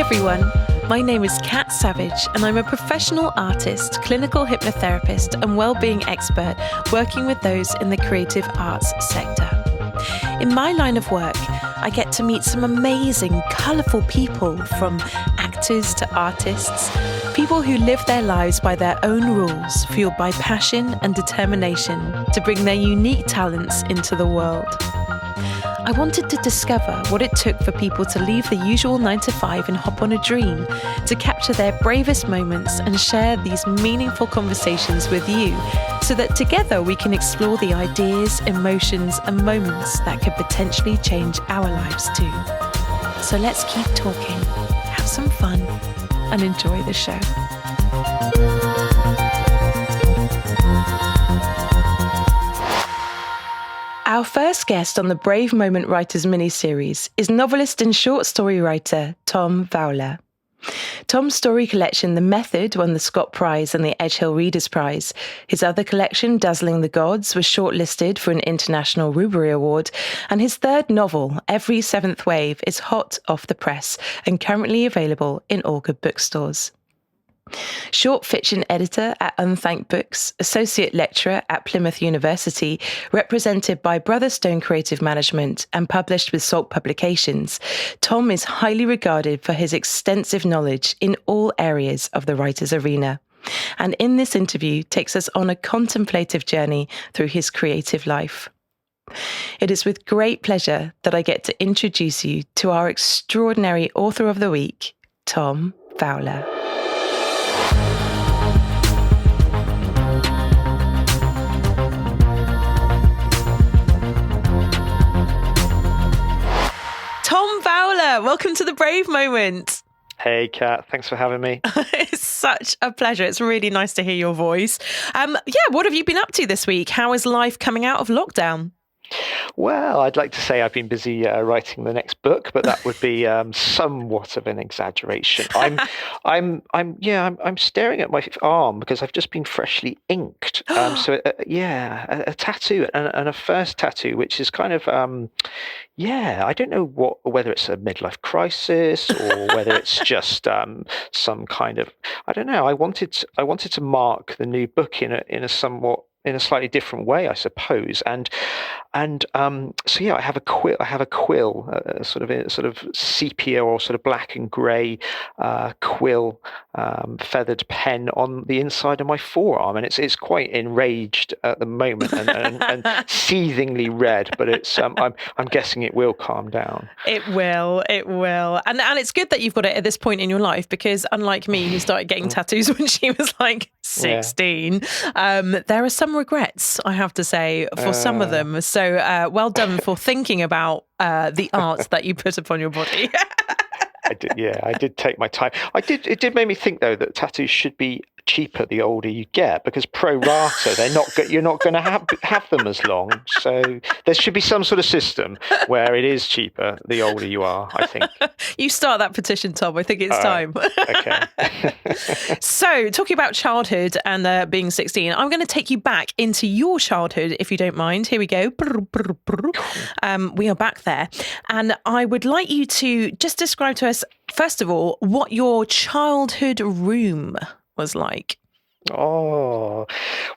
everyone, my name is Kat Savage and I'm a professional artist, clinical hypnotherapist and wellbeing expert working with those in the creative arts sector. In my line of work, I get to meet some amazing, colourful people, from actors to artists, people who live their lives by their own rules, fueled by passion and determination to bring their unique talents into the world. I wanted to discover what it took for people to leave the usual 9 to 5 and hop on a dream, to capture their bravest moments and share these meaningful conversations with you, so that together we can explore the ideas, emotions and moments that could potentially change our lives too. So let's keep talking, have some fun and enjoy the show. Our first guest on the Brave Moment Writers mini-series is novelist and short story writer Tom Vowler. Tom's story collection The Method won the Scott Prize and the Edgehill Readers' Prize. His other collection, Dazzling the Gods, was shortlisted for an International Rubery Award, and his third novel, Every Seventh Wave, is hot off the press and currently available in all good bookstores. Short fiction editor at Unthanked Books, associate lecturer at Plymouth University, represented by Brotherstone Creative Management and published with Salt Publications, Tom is highly regarded for his extensive knowledge in all areas of the writer's arena. And in this interview takes us on a contemplative journey through his creative life. It is with great pleasure that I get to introduce you to our extraordinary author of the week, Tom Vowler. Tom Vowler, welcome to the Brave Moment. Hey, Kat. Thanks for having me. It's such a pleasure. It's really nice to hear your voice. What have you been up to this week? How is life coming out of lockdown? Well, I'd like to say I've been busy writing the next book, but that would be somewhat of an exaggeration. I'm staring at my arm because I've just been freshly inked. A tattoo and a first tattoo, which is kind of I don't know whether it's a midlife crisis or whether it's just some kind of, I don't know. I wanted to mark the new book in a slightly different way, I suppose. I have a quill. I have a quill, sort of sepia or sort of black and grey quill, feathered pen on the inside of my forearm, and it's quite enraged at the moment and seethingly red. But it's I'm guessing it will calm down. It will, and it's good that you've got it at this point in your life, because unlike me, who started getting tattoos when she was like 16, there are some regrets, I have to say, for some of them. So well done for thinking about the art that you put upon your body. I did take my time. It did make me think, though, that tattoos should be cheaper the older you get, because pro rata, you're not going to have them as long. So there should be some sort of system where it is cheaper the older you are, I think. You start that petition, Tom. I think it's time. Okay. So, talking about childhood and being 16, I'm going to take you back into your childhood, if you don't mind. Here we go. We are back there. And I would like you to just describe to us, first of all, what your childhood room was like. Oh,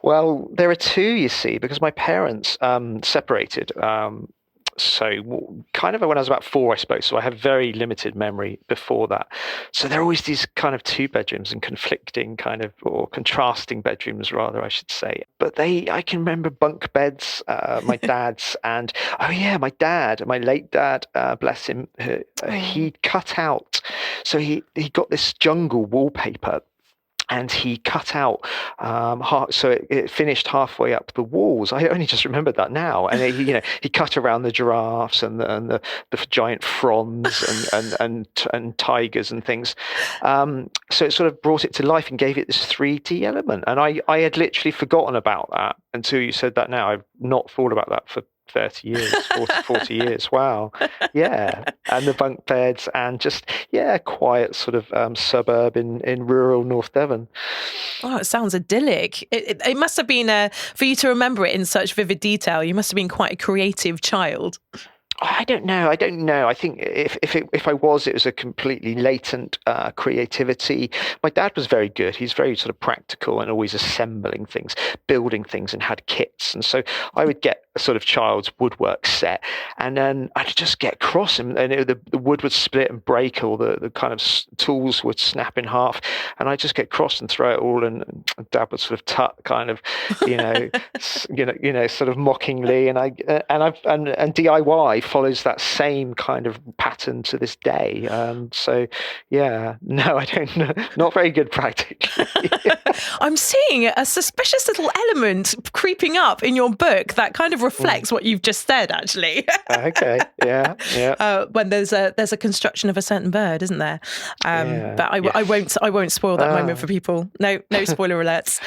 well, there are two, you see, because my parents separated. So kind of when I was about 4, I suppose. So I have very limited memory before that. So there are always these kind of 2 bedrooms and conflicting or contrasting bedrooms, rather, I should say. But I can remember bunk beds, my dad's, and my dad, my late dad, bless him, he cut out. So he got this jungle wallpaper. And he cut out, so it finished halfway up the walls. I only just remembered that now. And he cut around the giraffes and the giant fronds and tigers and things. So it sort of brought it to life and gave it this 3D element. And I had literally forgotten about that until you said that now. I've not thought about that for 30 years, 40 years. Wow. Yeah. And the bunk beds and just, quiet sort of suburb in rural North Devon. Oh, it sounds idyllic. It must have been, for you to remember it in such vivid detail, you must have been quite a creative child. I don't know. I don't know. I think if I was, it was a completely latent creativity. My dad was very good. He's very sort of practical and always assembling things, building things, and had kits. And so I would get a sort of child's woodwork set, and then I'd just get cross, and the wood would split and break, or the kind of tools would snap in half, and I'd just get cross and throw it all, and Dad would sort of tut, kind of, you know, sort of mockingly, and and DIY follows that same kind of pattern to this day. So yeah, no, I don't know. Not very good practically. I'm seeing a suspicious little element creeping up in your book that kind of reflects what you've just said, actually. Okay, yeah. When there's a construction of a certain bird, isn't there? But I won't spoil that moment for people. No spoiler alerts.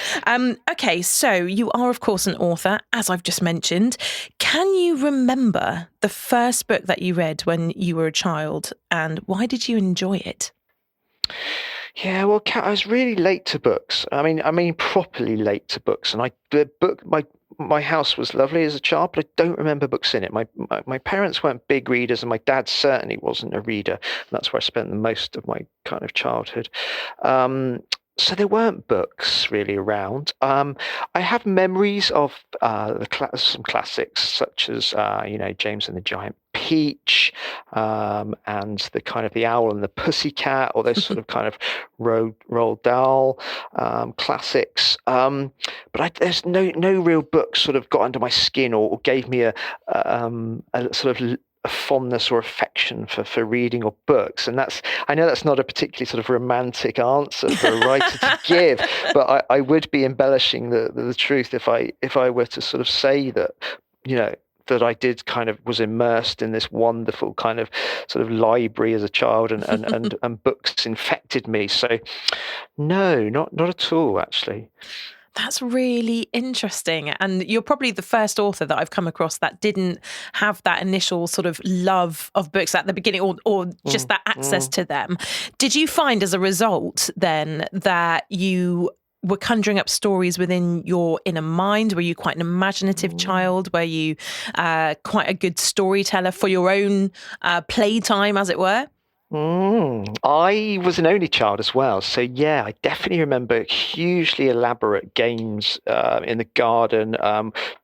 Okay, so you are of course an author, as I've just mentioned. Can you remember the first book that you read when you were a child, and why did you enjoy it? Yeah, well, I was really late to books. I mean, properly late to books. And my house was lovely as a child, but I don't remember books in it. My parents weren't big readers, and my dad certainly wasn't a reader. And that's where I spent the most of my kind of childhood. So there weren't books really around. I have memories of some classics such as James and the Giant Peach, and the kind of The Owl and the Pussycat, or those sort of kind of Roald Dahl classics. But there's no real book sort of got under my skin or gave me a sort of a fondness or affection for reading or books. And I know that's not a particularly sort of romantic answer for a writer to give, but I would be embellishing the truth if I were to sort of say that, that I did kind of was immersed in this wonderful kind of sort of library as a child, and books infected me. So no, not at all, actually. That's really interesting. And you're probably the first author that I've come across that didn't have that initial sort of love of books at the beginning, or just that access to them. Did you find as a result then that you were conjuring up stories within your inner mind? Were you quite an imaginative child? Were you quite a good storyteller for your own playtime, as it were? I was an only child as well. So yeah, I definitely remember hugely elaborate games in the garden,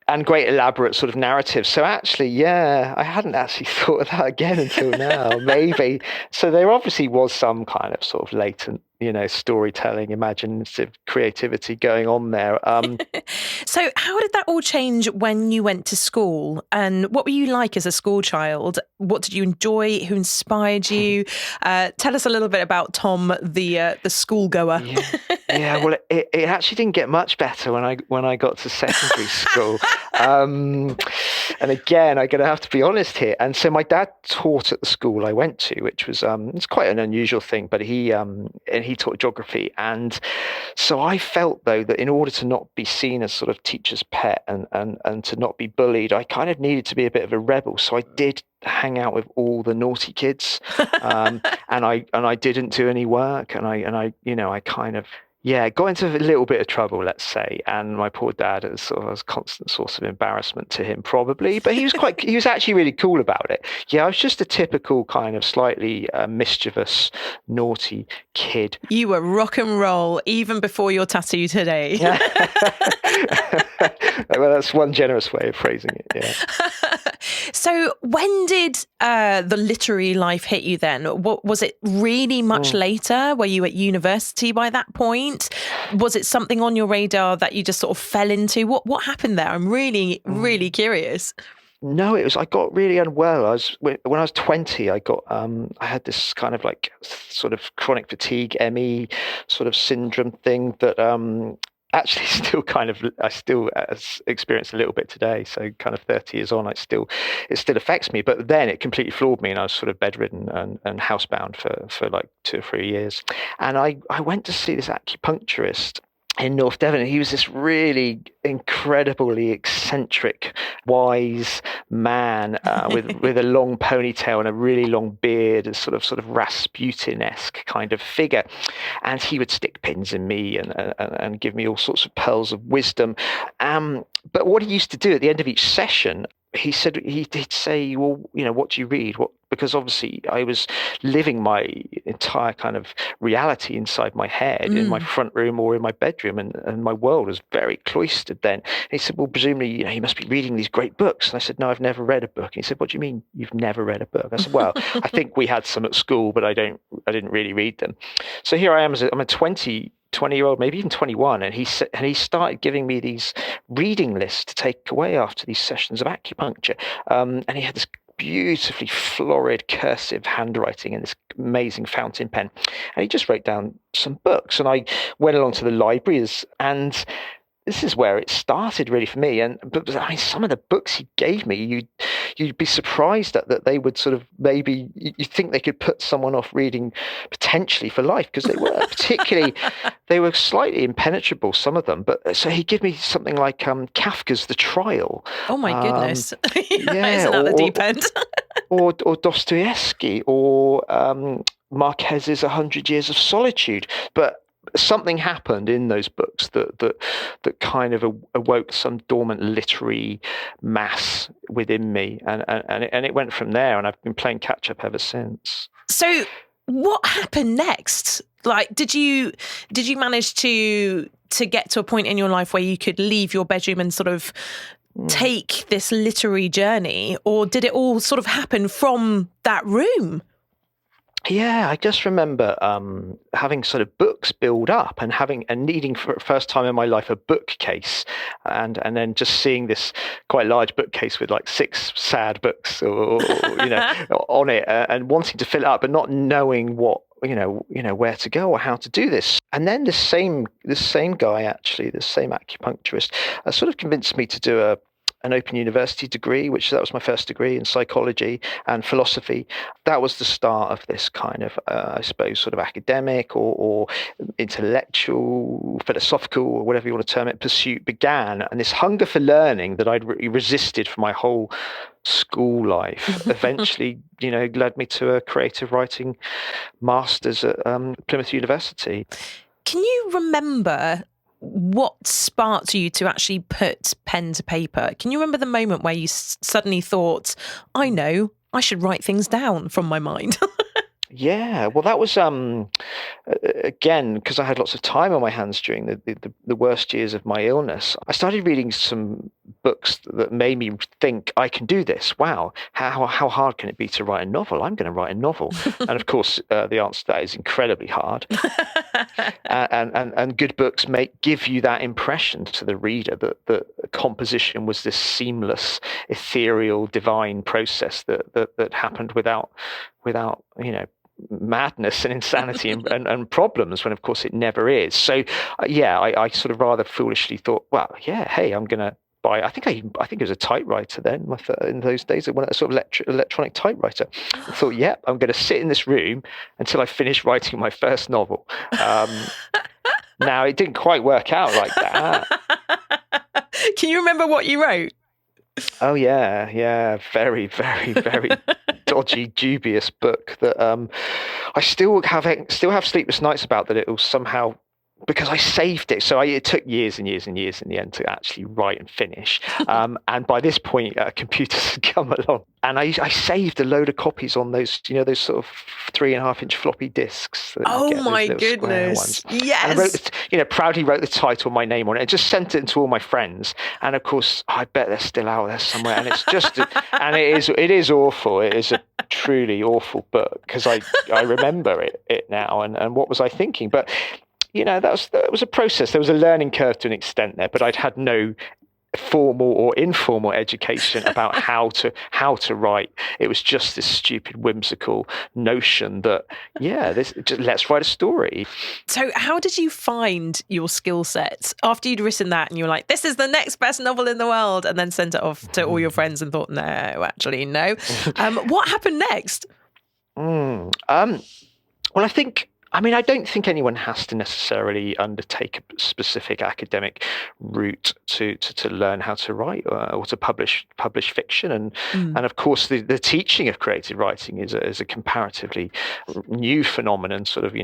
and great elaborate sort of narratives. So actually, yeah, I hadn't actually thought of that again until now, maybe. So there obviously was some kind of sort of latent, storytelling, imaginative creativity going on there. So how did that all change when you went to school? And what were you like as a school child? What did you enjoy? Who inspired you? Tell us a little bit about Tom, the schoolgoer. Yeah, well, it actually didn't get much better when I got to secondary school. And again, I'm going to have to be honest here. And so my dad taught at the school I went to, which was it's quite an unusual thing, but he taught geography. And so I felt, though, that in order to not be seen as sort of teacher's pet and to not be bullied, I kind of needed to be a bit of a rebel. So I did hang out with all the naughty kids, and I didn't do any work, and I kind of got into a little bit of trouble, let's say, and my poor dad was sort of a constant source of embarrassment to him, probably. But he was actually really cool about it. Yeah, I was just a typical kind of slightly mischievous, naughty kid. You were rock and roll even before your tattoo today. Well, that's one generous way of phrasing it. Yeah. So when did the literary life hit you then? What was it really much later? Were you at university by that point? Was it something on your radar that you just sort of fell into? What happened there? I'm really, really curious. No, I got really unwell. When I was 20, I had this kind of like sort of chronic fatigue, ME sort of syndrome thing that actually I still experience a little bit today. So kind of 30 years on, it still affects me. But then it completely floored me, and I was sort of bedridden and housebound for like 2 or 3 years. And I went to see this acupuncturist in North Devon, and he was this really incredibly eccentric, wise man with a long ponytail and a really long beard, a sort of Rasputin-esque kind of figure. And he would stick pins in me and give me all sorts of pearls of wisdom. But what he used to do at the end of each session, he'd say, well, what do you read? Because obviously I was living my entire kind of reality inside my head in my front room or in my bedroom, and my world was very cloistered then. And he said, well, presumably, you must be reading these great books. And I said, no, I've never read a book. And he said, what do you mean you've never read a book? I said, well, I think we had some at school, but I didn't really read them. So here I am, I'm a 20-year-old, maybe even 21, and he started giving me these reading lists to take away after these sessions of acupuncture. And he had this beautifully florid cursive handwriting and this amazing fountain pen. And he just wrote down some books. And I went along to the libraries, and this is where it started really for me. But I mean, some of the books he gave me, you'd be surprised that they would sort of, maybe you think they could put someone off reading potentially for life, because they were particularly, they were slightly impenetrable, some of them. But so he gave me something like Kafka's The Trial. Oh my goodness. Yeah, isn't that the deep end? or Dostoevsky, or Marquez's 100 Years of Solitude. But something happened in those books that kind of awoke some dormant literary mass within me, and it went from there, and I've been playing catch up ever since. So what happened next? Like, did you manage to get to a point in your life where you could leave your bedroom and sort of take this literary journey, or did it all sort of happen from that room? Yeah, I just remember having sort of books build up and needing for the first time in my life a bookcase, and then just seeing this quite large bookcase with like 6 sad books or on it, and wanting to fill it up, but not knowing what where to go or how to do this. And then this same guy, actually, this same acupuncturist, sort of convinced me to do an Open University degree, that was my first degree in psychology and philosophy. That was the start of this kind of, I suppose, sort of academic or intellectual, philosophical, or whatever you want to term it, pursuit began. And this hunger for learning that I'd resisted for my whole school life eventually, led me to a creative writing master's at Plymouth University. Can you remember what sparked you to actually put pen to paper? Can you remember the moment where you suddenly thought, I know, I should write things down from my mind? Yeah, well, that was again, because I had lots of time on my hands during the worst years of my illness. I started reading some books that made me think, I can do this. Wow, how hard can it be to write a novel? I'm going to write a novel. And of course, the answer to that is incredibly hard. and good books give you that impression to the reader that composition was this seamless, ethereal, divine process that happened without madness and insanity and problems, when of course it never is. So I sort of rather foolishly thought, well, yeah, hey, I'm gonna buy, I think it was a typewriter then, in those days, a sort of electronic typewriter. I thought, yeah, I'm going to sit in this room until I finish writing my first novel. Now, it didn't quite work out like that. Can you remember what you wrote? Oh yeah, very, very, very dodgy, dubious book that I still have sleepless nights about, that it will somehow, because I saved it. So it took years and years and years in the end to actually write and finish. And by this point, computers had come along, and I saved a load of copies on those, those sort of 3.5-inch floppy disks. Oh my goodness! Yes. And I wrote, proudly wrote the title, my name on it, and just sent it to all my friends. And of course, I bet they're still out there somewhere. And it's just, and it is awful. It is a truly awful book, because I remember it now. And what was I thinking? But that was a process. There was a learning curve to an extent there, but I'd had no formal or informal education about how to write. It was just this stupid, whimsical notion that, let's write a story. So how did you find your skill set after you'd written that and you were like, this is the next best novel in the world, and then sent it off to all your friends and thought, no, actually, no. What happened next? Well, I don't think anyone has to necessarily undertake a specific academic route to learn how to write or to publish fiction. And of course, the teaching of creative writing is a comparatively new phenomenon, sort of,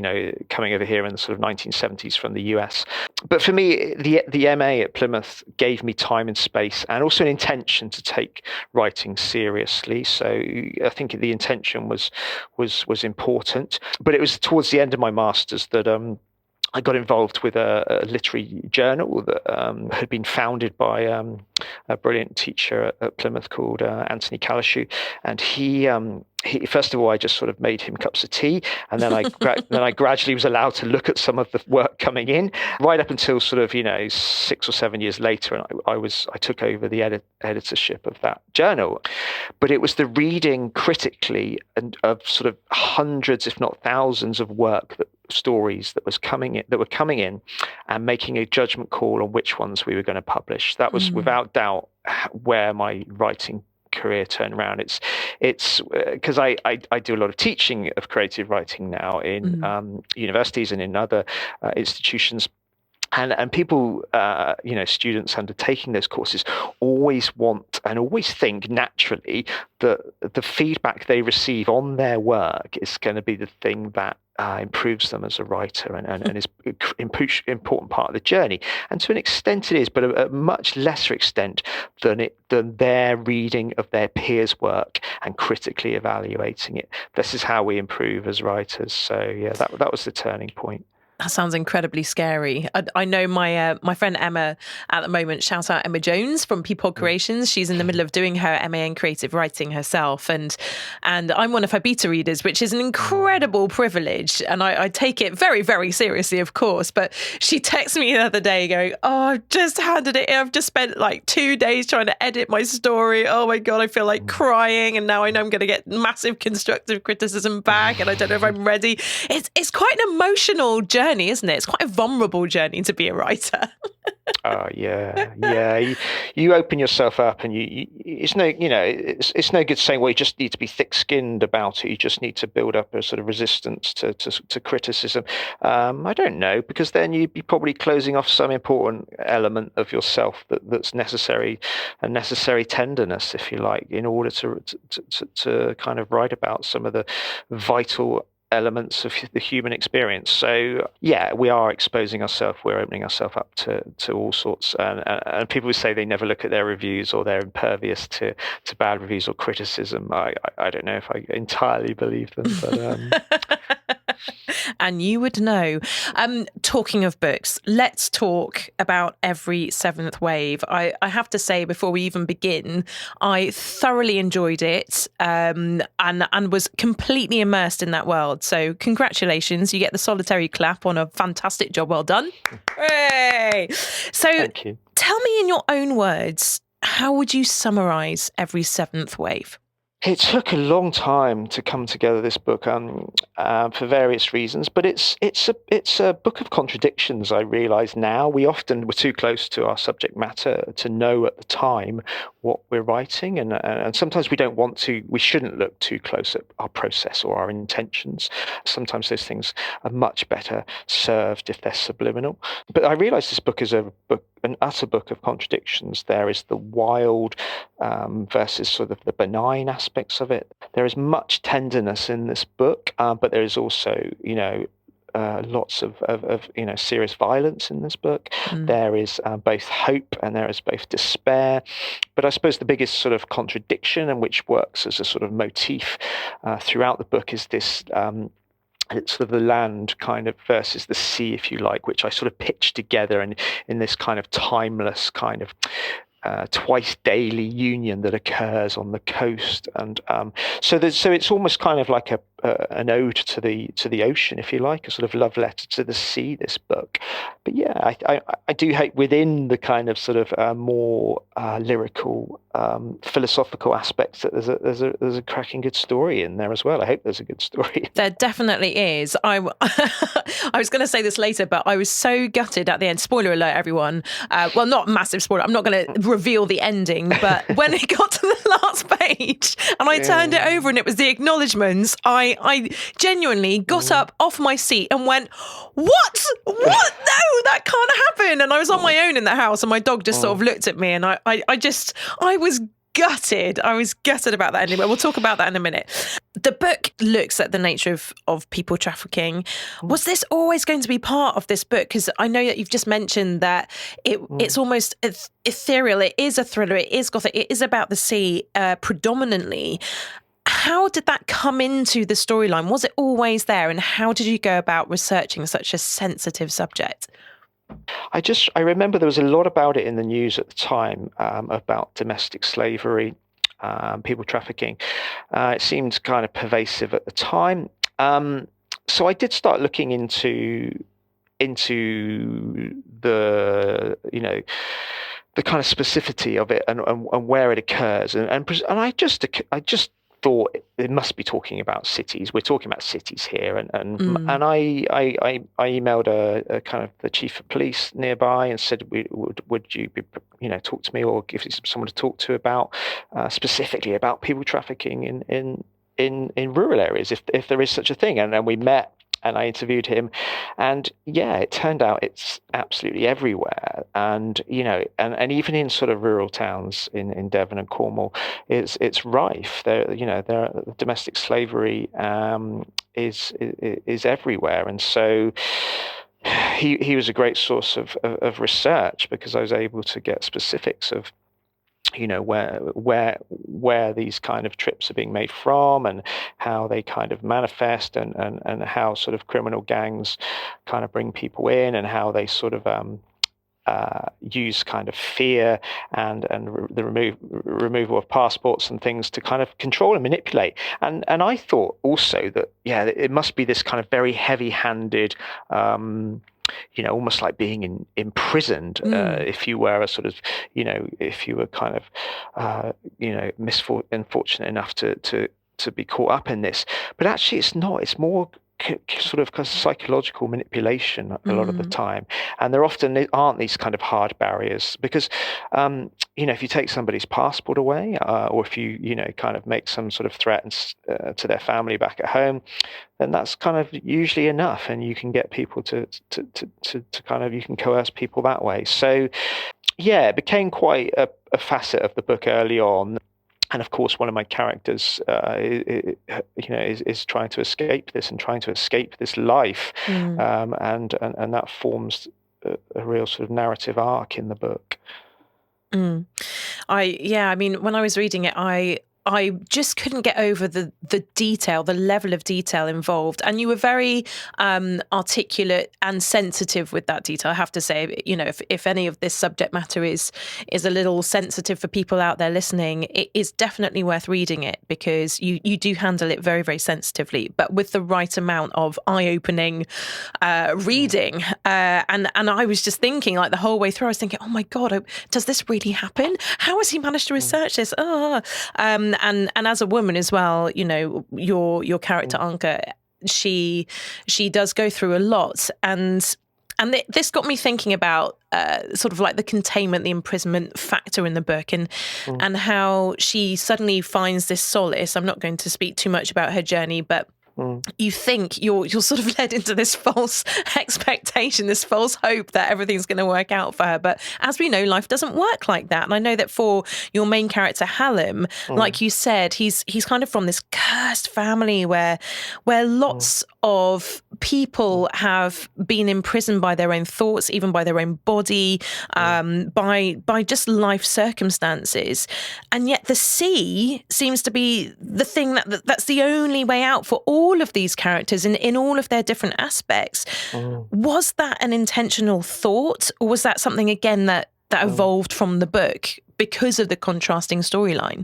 coming over here in the sort of 1970s from the US. but for me, the MA at Plymouth gave me time and space, and also an intention to take writing seriously. So I think the intention was important. But it was towards the end of my masters that I got involved with a literary journal that had been founded by a brilliant teacher at Plymouth called Anthony Kalashu, and he first of all, I just sort of made him cups of tea, and then I gradually was allowed to look at some of the work coming in, right up until sort of 6 or 7 years later, and I took over the editorship of that journal. But it was the reading critically and of sort of hundreds, if not thousands, of stories that were coming in, and making a judgment call on which ones we were going to publish. That was without doubt where my writing career turned around. It's because I do a lot of teaching of creative writing now in universities and in other institutions. And people, students undertaking those courses always want and always think naturally that the feedback they receive on their work is going to be the thing that improves them as a writer and is an important part of the journey. And to an extent it is, but a much lesser extent than their reading of their peers' work and critically evaluating it. This is how we improve as writers. So yeah, that was the turning point. That sounds incredibly scary. I know my friend Emma at the moment, shout out Emma Jones from Peapod Creations. She's in the middle of doing her MA in creative writing herself. And I'm one of her beta readers, which is an incredible privilege. And I take it very, very seriously, of course. But she texted me the other day going, I've just handed it in. I've just spent like 2 days trying to edit my story. Oh my God, I feel like crying. And now I know I'm going to get massive constructive criticism back. And I don't know if I'm ready. It's quite an emotional journey, isn't it? It's quite a vulnerable journey to be a writer. Oh yeah. You open yourself up, and it's no good saying, well, you just need to be thick-skinned about it. You just need to build up a sort of resistance to criticism. I don't know, because then you'd be probably closing off some important element of yourself that's necessary, a necessary tenderness, if you like, in order to kind of write about some of the vital elements of the human experience. So yeah, we are exposing ourselves, we're opening ourselves up to all sorts, and people who say they never look at their reviews or they're impervious to bad reviews or criticism, I don't know if I entirely believe them, but and you would know. Talking of books, let's talk about Every Seventh Wave. I have to say, before we even begin, I thoroughly enjoyed it, and was completely immersed in that world. So congratulations, you get the solitary clap on a fantastic job well done. Hooray! So thank you. Tell me in your own words, how would you summarise Every Seventh Wave? It took a long time to come together, this book, for various reasons. But it's a book of contradictions. I realise now we often were too close to our subject matter to know at the time what we're writing, and sometimes we don't want to. We shouldn't look too close at our process or our intentions. Sometimes those things are much better served if they're subliminal. But I realise this book is an utter book of contradictions. There is the wild versus sort of the benign aspects of it. There is much tenderness in this book, but there is also, lots of serious violence in this book. There is both hope and there is both despair. But I suppose the biggest sort of contradiction, and which works as a sort of motif throughout the book, is this it's sort of the land kind of versus the sea, if you like, which I sort of pitched together in this kind of timeless kind of twice daily union that occurs on the coast, and so it's almost kind of like an ode to the ocean, if you like, a sort of love letter to the sea, this book. But yeah, I do hope within the kind of sort of more lyrical, philosophical aspects that there's a cracking good story in there as well. I hope there's a good story. There definitely is. I was going to say this later, but I was so gutted at the end. Spoiler alert, everyone. Well, not massive spoiler. I'm not going to reveal the ending, but when it got to the last page and I turned it over and it was the acknowledgements, I genuinely got up off my seat and went, what? No, that can't happen. And I was on my own in the house, and my dog just sort of looked at me, and I was gutted. I was gutted about that anyway. We'll talk about that in a minute. The book looks at the nature of people trafficking. Was this always going to be part of this book? Because I know that you've just mentioned that it's almost ethereal. It is a thriller. It is gothic. It is about the sea predominantly. How did that come into the storyline? Was it always there? And how did you go about researching such a sensitive subject? I remember there was a lot about it in the news at the time, about domestic slavery, people trafficking. It seemed kind of pervasive at the time. So I did start looking into the, the kind of specificity of it and where it occurs. And I just thought it must be talking about cities. We're talking about cities here, and I emailed a kind of the chief of police nearby and said, would you be, talk to me or give someone to talk to about specifically about people trafficking in rural areas, if there is such a thing. And then we met. And I interviewed him, and it turned out it's absolutely everywhere. And and even in sort of rural towns in Devon and Cornwall, it's rife. There, domestic slavery is everywhere, and so he was a great source of research, because I was able to get specifics of where these kind of trips are being made from, and how they kind of manifest, and how sort of criminal gangs kind of bring people in, and how they sort of use kind of fear and the removal of passports and things to kind of control and manipulate. And I thought also that it must be this kind of very heavy-handed, almost like being imprisoned, if you were a sort of, if you were kind of, unfortunate enough to be caught up in this. But actually, it's not. It's more sort of psychological manipulation a lot of the time, and there often aren't these kind of hard barriers, because if you take somebody's passport away, or if you kind of make some sort of threat to their family back at home, then that's kind of usually enough, and you can get people to kind of, you can coerce people that way. So it became quite a facet of the book early on. And of course, one of my characters, is trying to escape this, and trying to escape this life, and that forms a real sort of narrative arc in the book. I mean, when I was reading it, I just couldn't get over the detail, the level of detail involved. And you were very articulate and sensitive with that detail. I have to say, if any of this subject matter is a little sensitive for people out there listening, it is definitely worth reading it, because you do handle it very, very sensitively, but with the right amount of eye-opening reading. And I was just thinking, like, the whole way through, I was thinking, oh my God, does this really happen? How has he managed to research this? And as a woman as well, your character Anka, she does go through a lot, and this got me thinking about sort of like the containment, the imprisonment factor in the book, and how she suddenly finds this solace. I'm not going to speak too much about her journey, but you think you're sort of led into this false expectation, this false hope that everything's going to work out for her. But as we know, life doesn't work like that. And I know that for your main character, Hallam, like you said, he's kind of from this cursed family where lots of people have been imprisoned by their own thoughts, even by their own body, by just life circumstances. And yet the sea seems to be the thing that's the only way out for all of these characters in all of their different aspects. Was that an intentional thought, or was that something, again, that evolved from the book because of the contrasting storyline?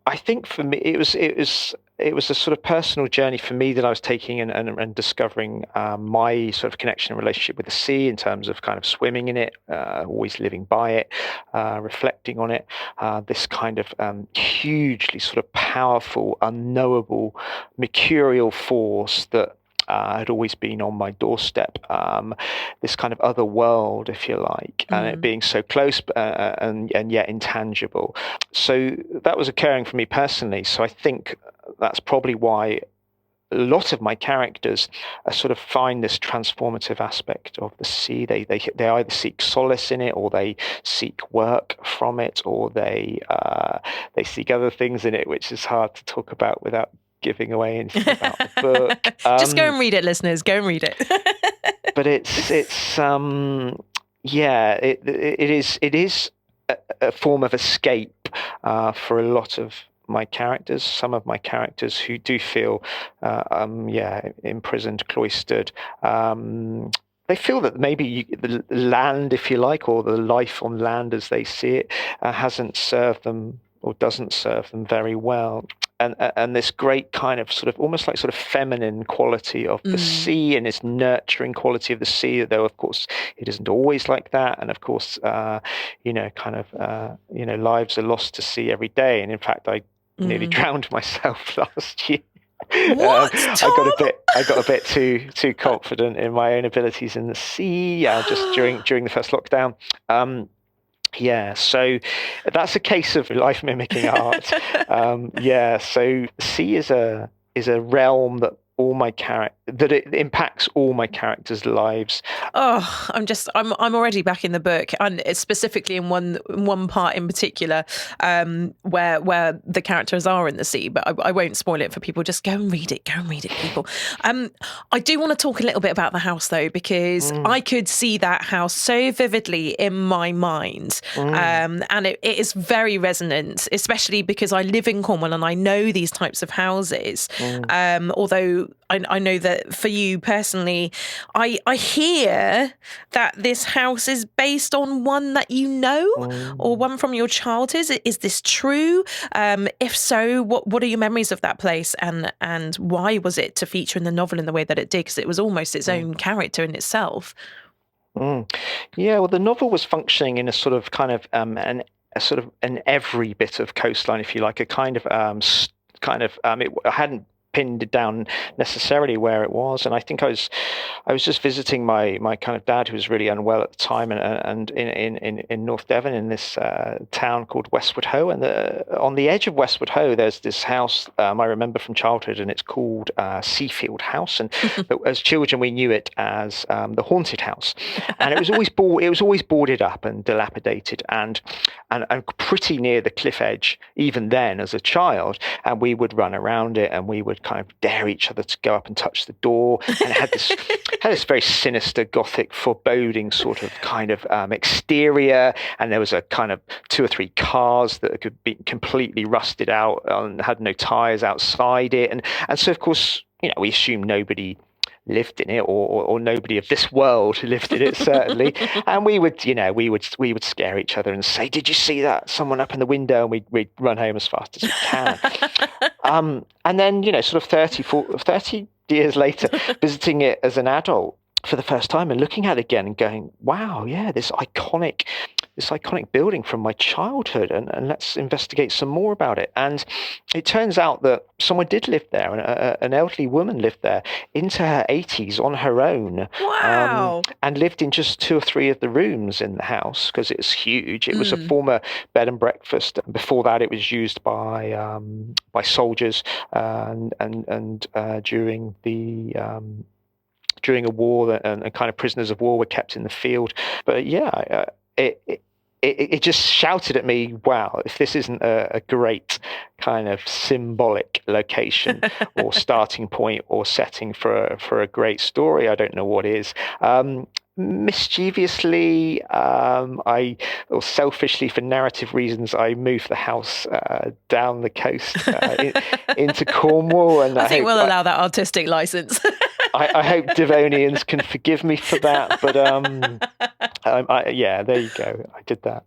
I think for me, it was a sort of personal journey for me that I was taking and discovering my sort of connection and relationship with the sea, in terms of kind of swimming in it, always living by it, reflecting on it, this kind of hugely sort of powerful, unknowable, mercurial force that had always been on my doorstep, this kind of other world, if you like, and it being so close and yet intangible. So that was occurring for me personally. So I think that's probably why a lot of my characters sort of find this transformative aspect of the sea. They either seek solace in it, or they seek work from it, or they seek other things in it, which is hard to talk about without giving away anything about the book. Just go and read it, listeners. Go and read it. But it is a form of escape for a lot of my characters. Some of my characters who do feel imprisoned, cloistered, they feel that maybe the land, if you like, or the life on land as they see it, hasn't served them or doesn't serve them very well. And this great kind of sort of almost like sort of feminine quality of the sea, and this nurturing quality of the sea, though of course it isn't always like that. And of course, lives are lost to sea every day. And in fact, I nearly drowned myself last year. What? I got a bit too confident in my own abilities in the sea, just during the first lockdown. So that's a case of life mimicking art. So sea is a realm that it impacts all my characters' lives. Oh, I'm already back in the book, and it's specifically in one part in particular, where the characters are in the sea. But I won't spoil it for people. Just go and read it. Go and read it, people. I do want to talk a little bit about the house though, because I could see that house so vividly in my mind, and it is very resonant, especially because I live in Cornwall and I know these types of houses. Although I know that for you personally, I hear that this house is based on one that you know, or one from your childhood. Is this true? If so, what are your memories of that place, and why was it to feature in the novel in the way that it did? Because it was almost its own character in itself. Yeah, well, the novel was functioning in a sort of kind of an every bit of coastline, if you like, a kind of I hadn't pinned it down necessarily where it was, and I think I was just visiting my kind of dad, who was really unwell at the time, and in North Devon, in this town called Westward Ho, and on the edge of Westward Ho there's this house I remember from childhood, and it's called Seafield House, and as children we knew it as the haunted house, and it was always boarded up and dilapidated and pretty near the cliff edge even then as a child, and we would run around it and we would kind of dare each other to go up and touch the door, and it had this very sinister, gothic, foreboding sort of kind of exterior, and there was a kind of 2 or 3 cars that could be completely rusted out and had no tires outside it, and so of course we assumed nobody lived in it, or nobody of this world lived in it, certainly. And we would scare each other and say, "Did you see that? Someone up in the window?" And we'd run home as fast as we can. And then, sort of 30 years later, visiting it as an adult for the first time and looking at it again and going, wow, yeah, this iconic building from my childhood, and let's investigate some more about it. And it turns out that someone did live there, and an elderly woman lived there into her 80s on her own. Wow. And lived in just 2 or 3 of the rooms in the house, because it's huge. It was a former bed and breakfast. Before that, it was used by soldiers and during a war, and kind of prisoners of war were kept in the field. But yeah, it just shouted at me, wow, if this isn't a great kind of symbolic location or starting point or setting for a great story, I don't know what is. Mischievously, or selfishly, for narrative reasons, I moved the house down the coast into Cornwall, and I think we'll allow that artistic license. I hope Devonians can forgive me for that, but there you go. I did that.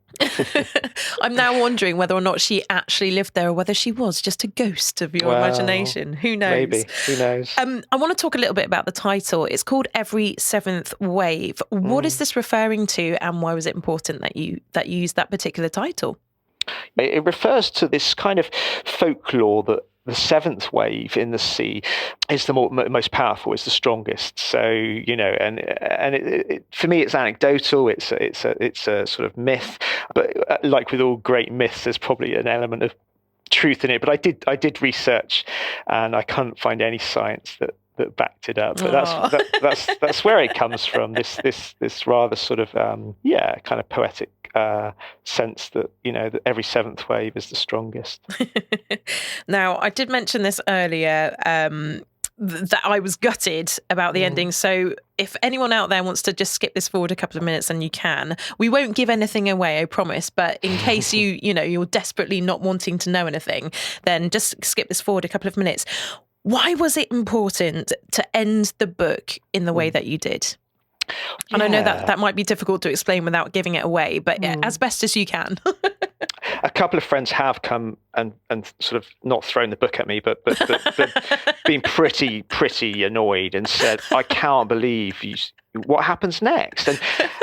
I'm now wondering whether or not she actually lived there, or whether she was just a ghost of your imagination. Who knows? Maybe. Who knows? I want to talk a little bit about the title. It's called Every Seventh Wave. What is this referring to, and why was it important that you used that particular title? It refers to this kind of folklore that the seventh wave in the sea is the most powerful, is the strongest. So, and for me, it's anecdotal. It's a sort of myth, but like with all great myths, there's probably an element of truth in it, but I did research, and I couldn't find any science that backed it up. But that's where it comes from. This rather sort of kind of poetic sense that that every seventh wave is the strongest. Now, I did mention this earlier. That I was gutted about the ending. So if anyone out there wants to just skip this forward a couple of minutes, and you can, we won't give anything away, I promise. But in case you're desperately not wanting to know anything, then just skip this forward a couple of minutes. Why was it important to end the book in the way that you did? And I know that might be difficult to explain without giving it away, but as best as you can. A couple of friends have come and sort of not thrown the book at me, but been pretty annoyed and said, "I can't believe what happens next."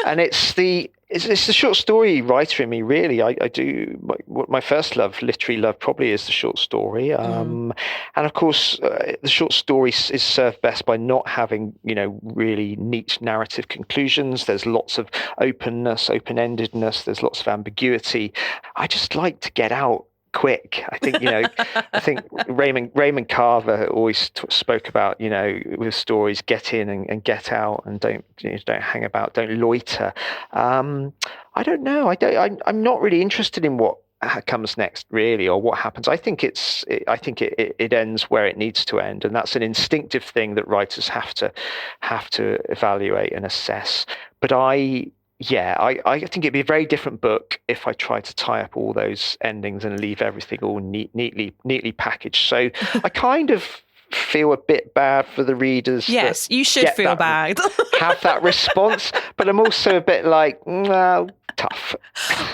And it's the short story writer in me, really. I do my first literary love probably is the short story, and of course the short story is served best by not having really neat narrative conclusions. There's lots of openness, open-endedness. There's lots of ambiguity. I just like to get out quick. I think I think Raymond Carver always spoke about with stories, get in and get out, and don't hang about, don't loiter. I don't know. I'm not really interested in what comes next, really, or what happens. I think it ends where it needs to end, and that's an instinctive thing that writers have to evaluate and assess. But I think it'd be a very different book if I tried to tie up all those endings and leave everything all neatly packaged. So I kind of feel a bit bad for the readers. Yes, you should feel bad. Have that response, but I'm also a bit like, well, tough.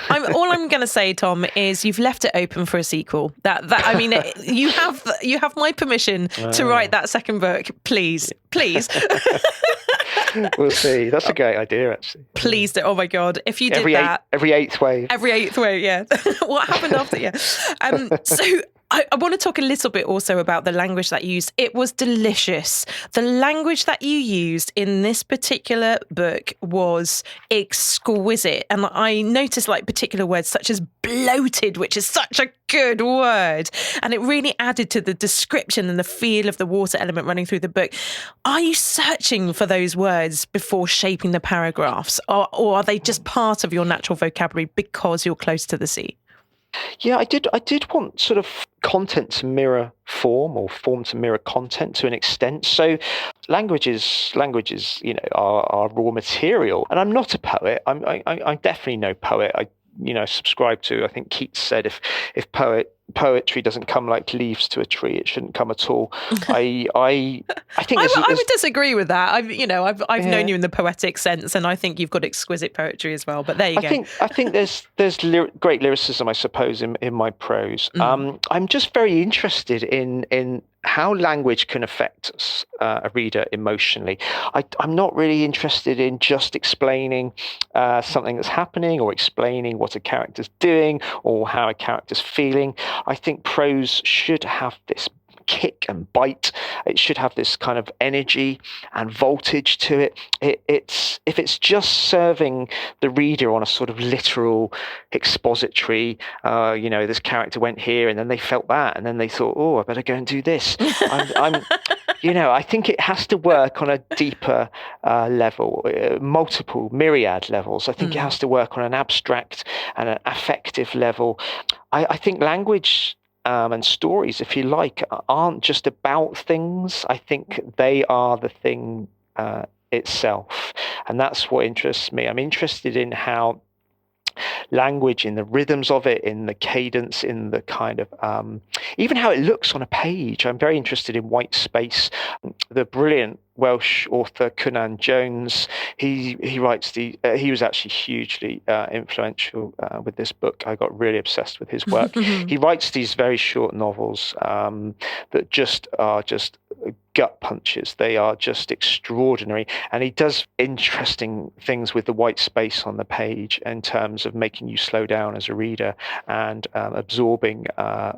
All I'm going to say, Tom, is you've left it open for a sequel. I mean, you have my permission to write that second book. Please. We'll see. That's a great idea, actually. Please do. Oh my God. If you did that. Every eighth wave, yeah. What happened after? Yeah. So I want to talk a little bit also about the language that you used. It was delicious. The language that you used in this particular book was exquisite. And I noticed particular words such as bloated, which is such a good word. And it really added to the description and the feel of the water element running through the book. Are you searching for those words before shaping the paragraphs? Or are they just part of your natural vocabulary because you're close to the sea? Yeah, I did want sort of content to mirror form, or form to mirror content to an extent. So languages, are raw material. And I'm not a poet. I'm definitely no poet. I subscribe to, I think Keats said, if poetry doesn't come like leaves to a tree, it shouldn't come at all. I think I would disagree with that. I've known you in the poetic sense, and I think you've got exquisite poetry as well. But there you go. I think there's great lyricism, I suppose, in my prose. I'm just very interested in how language can affect a reader emotionally. I'm not really interested in just explaining something that's happening, or explaining what a character's doing, or how a character's feeling. I think prose should have this kick and bite. It should have this kind of energy and voltage to it. If it's just serving the reader on a sort of literal expository, this character went here and then they felt that and then they thought, oh, I better go and do this. I think it has to work on a deeper level, multiple myriad levels. I think it has to work on an abstract and an affective level. I think language and stories, if you like, aren't just about things. I think they are the thing itself. And that's what interests me. I'm interested in how language, in the rhythms of it, in the cadence, in the kind of even how it looks on a page. I'm very interested in white space. The brilliant Welsh author Cunan Jones, he writes he was actually hugely influential with this book. I got really obsessed with his work. He writes these very short novels that just are just gut punches. They are just extraordinary, and he does interesting things with the white space on the page in terms of making you slow down as a reader and absorbing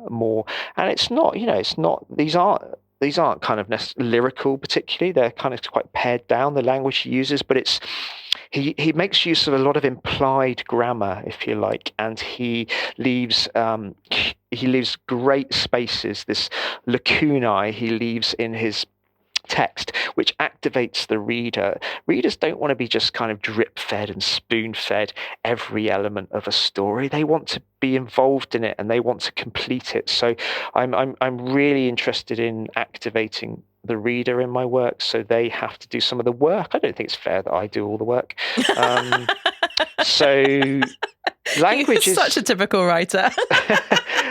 more. And it's not these aren't kind of lyrical particularly. They're kind of quite pared down, the language he uses, but he makes use of a lot of implied grammar, if you like, and he leaves he leaves great spaces, this lacunae he leaves in his text, which activates the reader. Readers don't want to be just kind of drip fed and spoon fed every element of a story. They want to be involved in it and they want to complete it. So I'm really interested in activating the reader in my work, so they have to do some of the work. I don't think it's fair that I do all the work. So language is such a typical writer.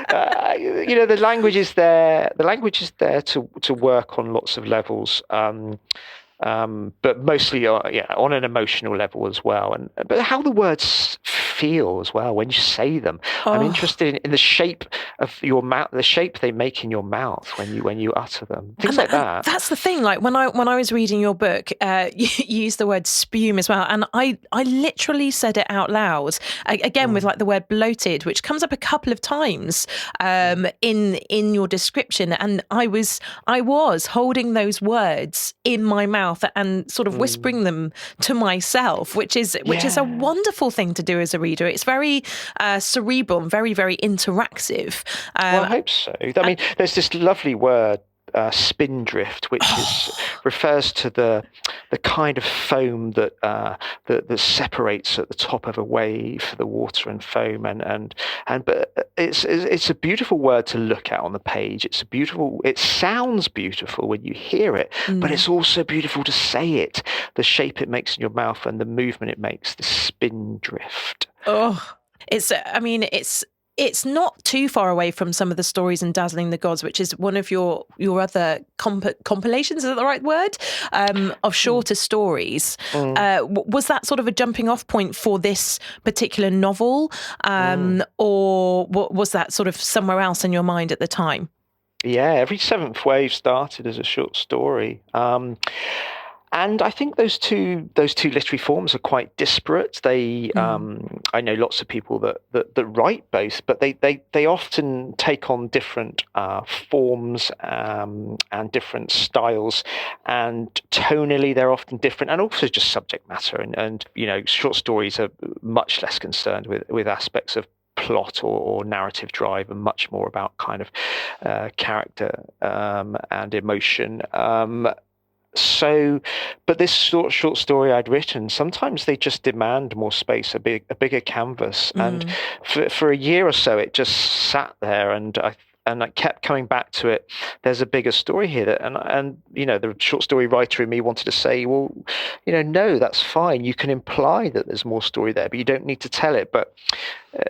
The language is there. The language is there to work on lots of levels, but mostly, on an emotional level as well. But how the words feel as well when you say them. I'm interested in the shape of your mouth, the shape they make in your mouth when you utter them. Things like that. That's the thing. Like when I was reading your book, you used the word spume as well, and I literally said it out loud again with like the word bloated, which comes up a couple of times in your description, and I was holding those words in my mouth and sort of whispering them to myself, which is a wonderful thing to do as a reader. It's very cerebral and very, very interactive. Well, I hope so. I mean, there's this lovely word, spindrift, which refers to the kind of foam that separates at the top of a wave, the water and foam, but it's a beautiful word to look at on the page. It sounds beautiful when you hear it, but it's also beautiful to say it. The shape it makes in your mouth and the movement it makes, the spindrift. It's not too far away from some of the stories in Dazzling the Gods, which is one of your other compilations, is that the right word? Of shorter stories. Was that sort of a jumping off point for this particular novel? Or was that sort of somewhere else in your mind at the time? Yeah, Every Seventh Wave started as a short story. And I think those two literary forms are quite disparate. They, I know lots of people that write both, but they often take on different forms and different styles, and tonally they're often different, and also just subject matter. And short stories are much less concerned with aspects of plot or narrative drive, and much more about kind of character and emotion. But this short story I'd written, sometimes they just demand more space, a bigger canvas. And for a year or so, it just sat there, and I kept coming back to it. There's a bigger story here, and the short story writer in me wanted to say, well, no, that's fine. You can imply that there's more story there, but you don't need to tell it. But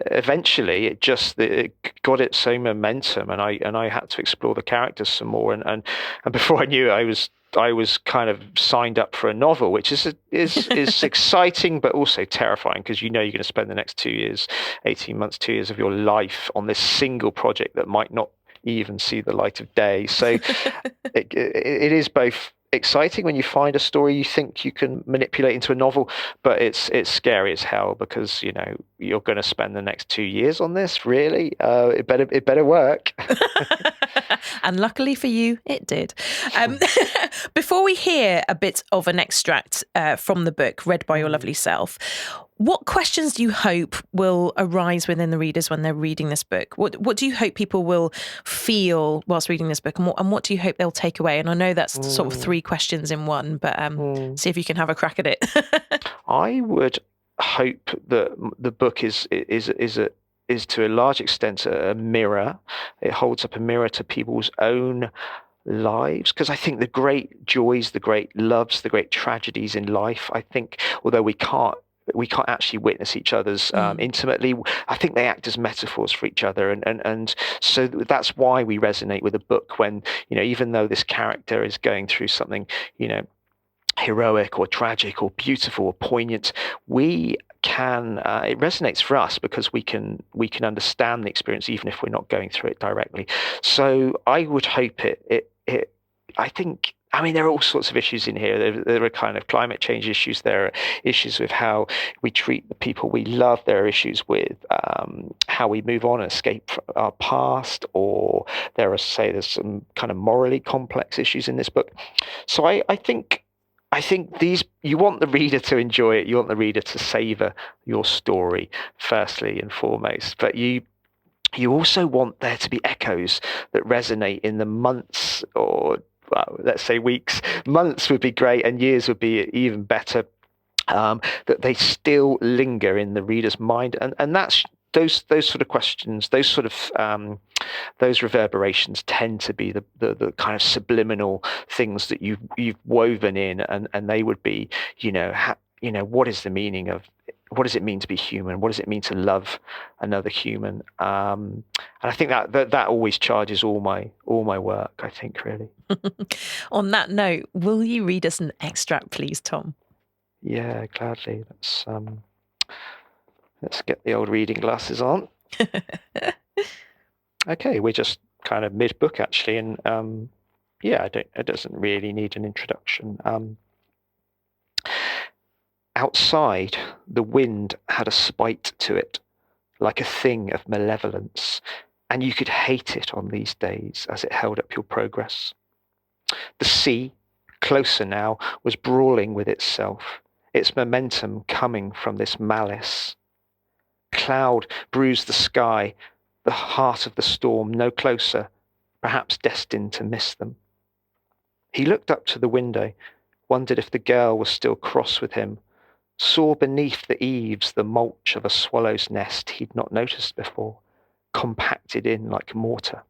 eventually, it got its own momentum, and I had to explore the characters some more. And before I knew it, I was kind of signed up for a novel, which is exciting, but also terrifying, because you're going to spend the next 2 years, 18 months, 2 years of your life on this single project that might not even see the light of day. So it is both exciting when you find a story you think you can manipulate into a novel, but it's scary as hell, because you're going to spend the next 2 years on this. Really, it better work. And luckily for you, it did. Before we hear a bit of an extract from the book read by your lovely self, what questions do you hope will arise within the readers when they're reading this book? What do you hope people will feel whilst reading this book, and what do you hope they'll take away? And I know that's sort of 3 questions in one, but see if you can have a crack at it. I would hope that the book is to a large extent a mirror. It holds up a mirror to people's own lives, because I think the great joys, the great loves, the great tragedies in life, I think, although we can't actually witness each other's intimately, I think they act as metaphors for each other, and so that's why we resonate with a book when, even though this character is going through something, heroic or tragic or beautiful or poignant, we can it resonates for us because we can understand the experience even if we're not going through it directly. So I would hope I think, there are all sorts of issues in here. There are kind of climate change issues. There are issues with how we treat the people we love. There are issues with how we move on and escape our past, or there's some kind of morally complex issues in this book. So I think these, you want the reader to enjoy it. You want the reader to savor your story firstly and foremost, but You also want there to be echoes that resonate in the months, or well, let's say weeks. Months would be great, and years would be even better. That they still linger in the reader's mind, and that's those sort of questions, those sort of those reverberations tend to be the kind of subliminal things that you've woven in, and they would be, what is the meaning of, what does it mean to be human? What does it mean to love another human? And I think that always charges all my work, I think, really. On that note, will you read us an extract, please, Tom? Yeah, gladly. Let's get the old reading glasses on. Okay, we're just kind of mid-book, actually, and it doesn't really need an introduction. Outside, the wind had a spite to it, like a thing of malevolence, and you could hate it on these days as it held up your progress. The sea, closer now, was brawling with itself, its momentum coming from this malice. Cloud bruised the sky, the heart of the storm no closer, perhaps destined to miss them. He looked up to the window, wondered if the girl was still cross with him, saw beneath the eaves the mulch of a swallow's nest he'd not noticed before, compacted in like mortar.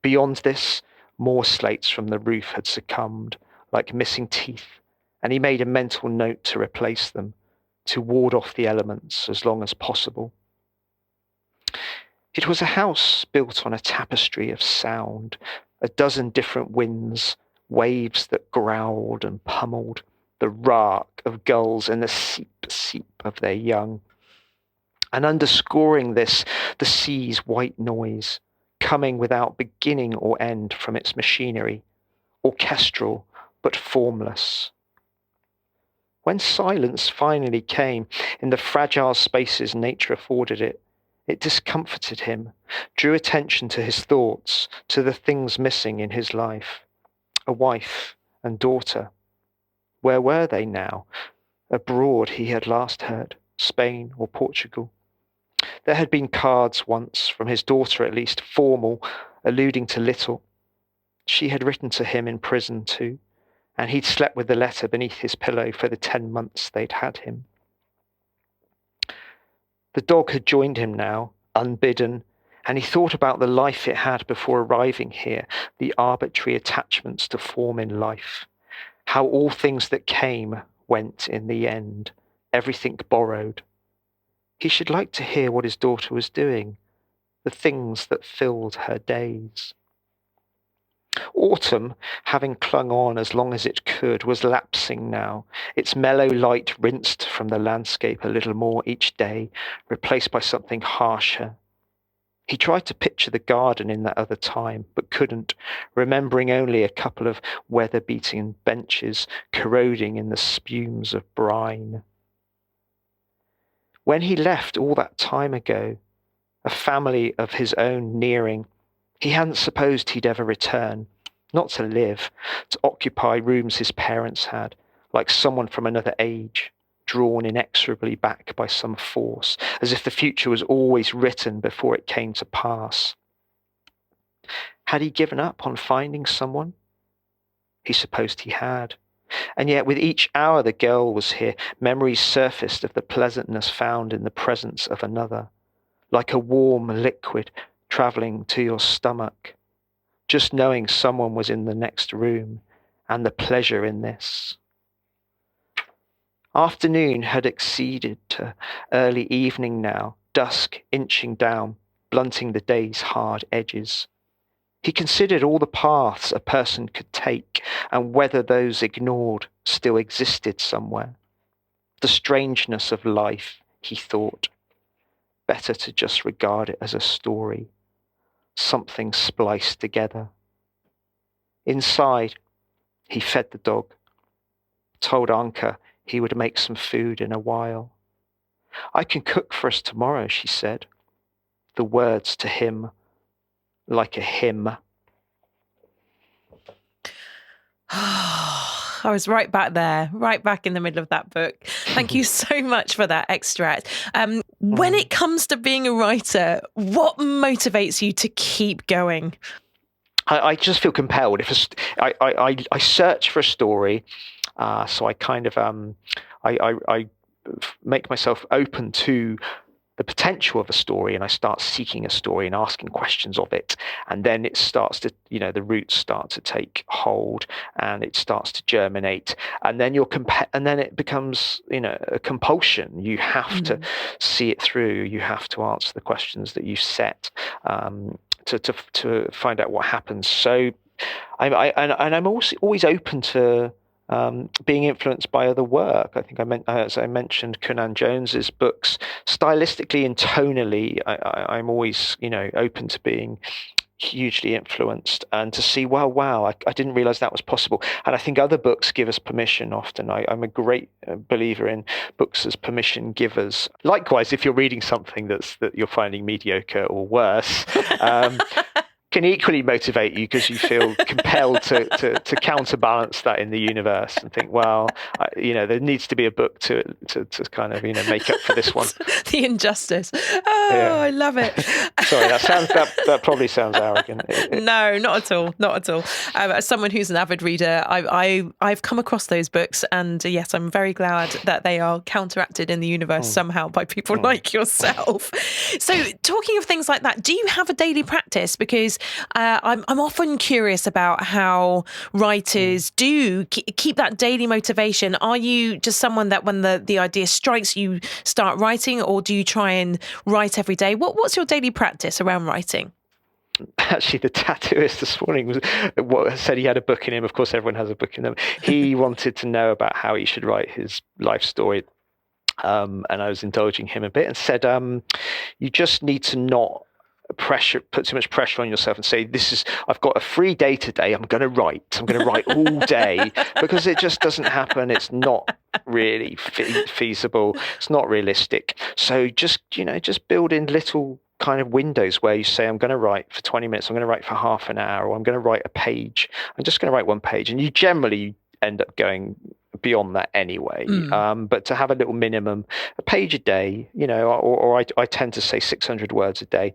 Beyond this, more slates from the roof had succumbed, like missing teeth, and he made a mental note to replace them, to ward off the elements as long as possible. It was a house built on a tapestry of sound, a dozen different winds, waves that growled and pummeled, the lark of gulls and the seep of their young. And underscoring this, the sea's white noise, coming without beginning or end from its machinery, orchestral but formless. When silence finally came in the fragile spaces nature afforded it, it discomforted him, drew attention to his thoughts, to the things missing in his life. A wife and daughter. Where were they now? Abroad, he had last heard, Spain or Portugal. There had been cards once, from his daughter at least, formal, alluding to little. She had written to him in prison too, and he'd slept with the letter beneath his pillow for the 10 months they'd had him. The dog had joined him now, unbidden, and he thought about the life it had before arriving here, the arbitrary attachments to form in life, how all things that came went in the end, everything borrowed. He should like to hear what his daughter was doing, the things that filled her days. Autumn, having clung on as long as it could, was lapsing now, its mellow light rinsed from the landscape a little more each day, replaced by something harsher. He tried to picture the garden in that other time, but couldn't, remembering only a couple of weather-beaten benches corroding in the spumes of brine. When he left all that time ago, a family of his own nearing, he hadn't supposed he'd ever return, not to live, to occupy rooms his parents had, like someone from another age, drawn inexorably back by some force, as if the future was always written before it came to pass. Had he given up on finding someone? He supposed he had. And yet with each hour the girl was here, memories surfaced of the pleasantness found in the presence of another, like a warm liquid travelling to your stomach, just knowing someone was in the next room, and the pleasure in this. Afternoon had exceeded to early evening now, dusk inching down, blunting the day's hard edges. He considered all the paths a person could take, and whether those ignored still existed somewhere. The strangeness of life, he thought. Better to just regard it as a story, something spliced together. Inside, he fed the dog, told Anka he would make some food in a while. I can cook for us tomorrow, she said, the words to him like a hymn. I was right back there, right back in the middle of that book. Thank you so much for that extract. When it comes to being a writer, what motivates you to keep going? I just feel compelled. I search for a story, so I kind of I make myself open to the potential of a story, and I start seeking a story and asking questions of it, and then it starts to, the roots start to take hold, and it starts to germinate, and then and then it becomes, a compulsion. You have to see it through. You have to answer the questions that you set, to find out what happens. So, I'm also always open to being influenced by other work. I think as I mentioned, Conan Jones's books, stylistically and tonally, I'm always, open to being hugely influenced and to see, wow, I didn't realize that was possible. And I think other books give us permission often. I'm a great believer in books as permission givers. Likewise, if you're reading something that you're finding mediocre or worse, can equally motivate you, because you feel compelled to counterbalance that in the universe and think, well, there needs to be a book to kind of make up for this one. The injustice. Oh, yeah. I love it. Sorry, that probably sounds arrogant. No, not at all. Not at all. As someone who's an avid reader, I've come across those books, and yes, I'm very glad that they are counteracted in the universe somehow by people like yourself. So, talking of things like that, do you have a daily practice? Because I'm often curious about how writers do keep that daily motivation. Are you just someone that when the idea strikes, you start writing, or do you try and write every day? What's your daily practice around writing? Actually, the tattooist this morning said he had a book in him. Of course, everyone has a book in them. He wanted to know about how he should write his life story. And I was indulging him a bit and said, you just need to not put too much pressure on yourself and say, I've got a free day today, I'm going to write all day, because it just doesn't happen. It's not really feasible. It's not realistic. So just build in little kind of windows where you say, I'm going to write for 20 minutes, I'm going to write for half an hour, or I'm going to write a page. I'm just going to write one page. And you generally end up going beyond that anyway. But to have a little minimum, a page a day, or I tend to say 600 words a day.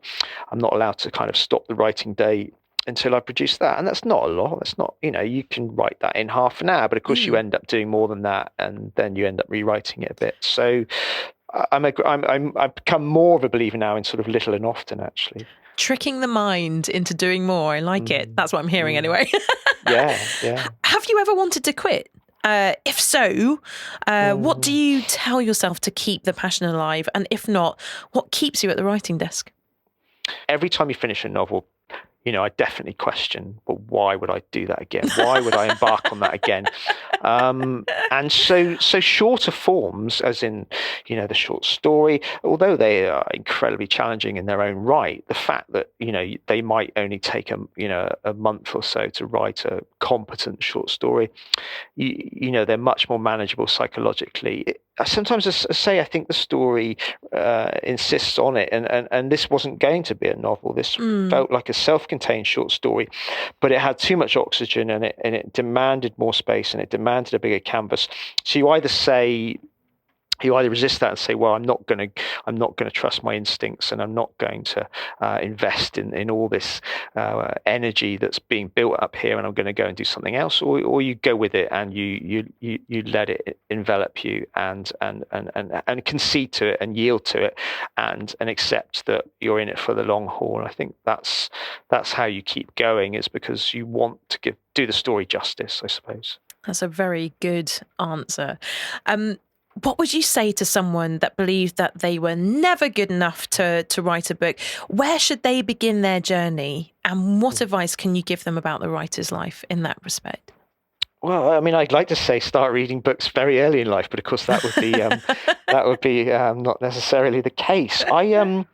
I'm not allowed to kind of stop the writing day until I produce that. And that's not a lot. That's not, you can write that in half an hour, but of course you end up doing more than that, and then you end up rewriting it a bit. So I've become more of a believer now in sort of little and often, actually. Tricking the mind into doing more. I like it. That's what I'm hearing anyway. Yeah. Have you ever wanted to quit? If so, what do you tell yourself to keep the passion alive? And if not, what keeps you at the writing desk? Every time you finish a novel, I definitely question, well, why would I do that again? Why would I embark on that again? And so shorter forms, as in, the short story, although they are incredibly challenging in their own right, the fact that, they might only take a month or so to write a competent short story, they're much more manageable psychologically. Sometimes I think the story insists on it, and this wasn't going to be a novel. This felt like a self-contained short story, but it had too much oxygen, and it demanded more space, and it demanded a bigger canvas. So you either resist that and say, well, I'm not going to trust my instincts, and I'm not going to invest in all this energy that's being built up here, and I'm going to go and do something else, or you go with it and you let it envelop you and concede to it and yield to it and accept that you're in it for the long haul. I think that's how you keep going, is because you want to do the story justice, I suppose. That's a very good answer. What would you say to someone that believed that they were never good enough to write a book? Where should they begin their journey? And what advice can you give them about the writer's life in that respect? Well, I mean, I'd like to say start reading books very early in life, but of course that would be not necessarily the case. I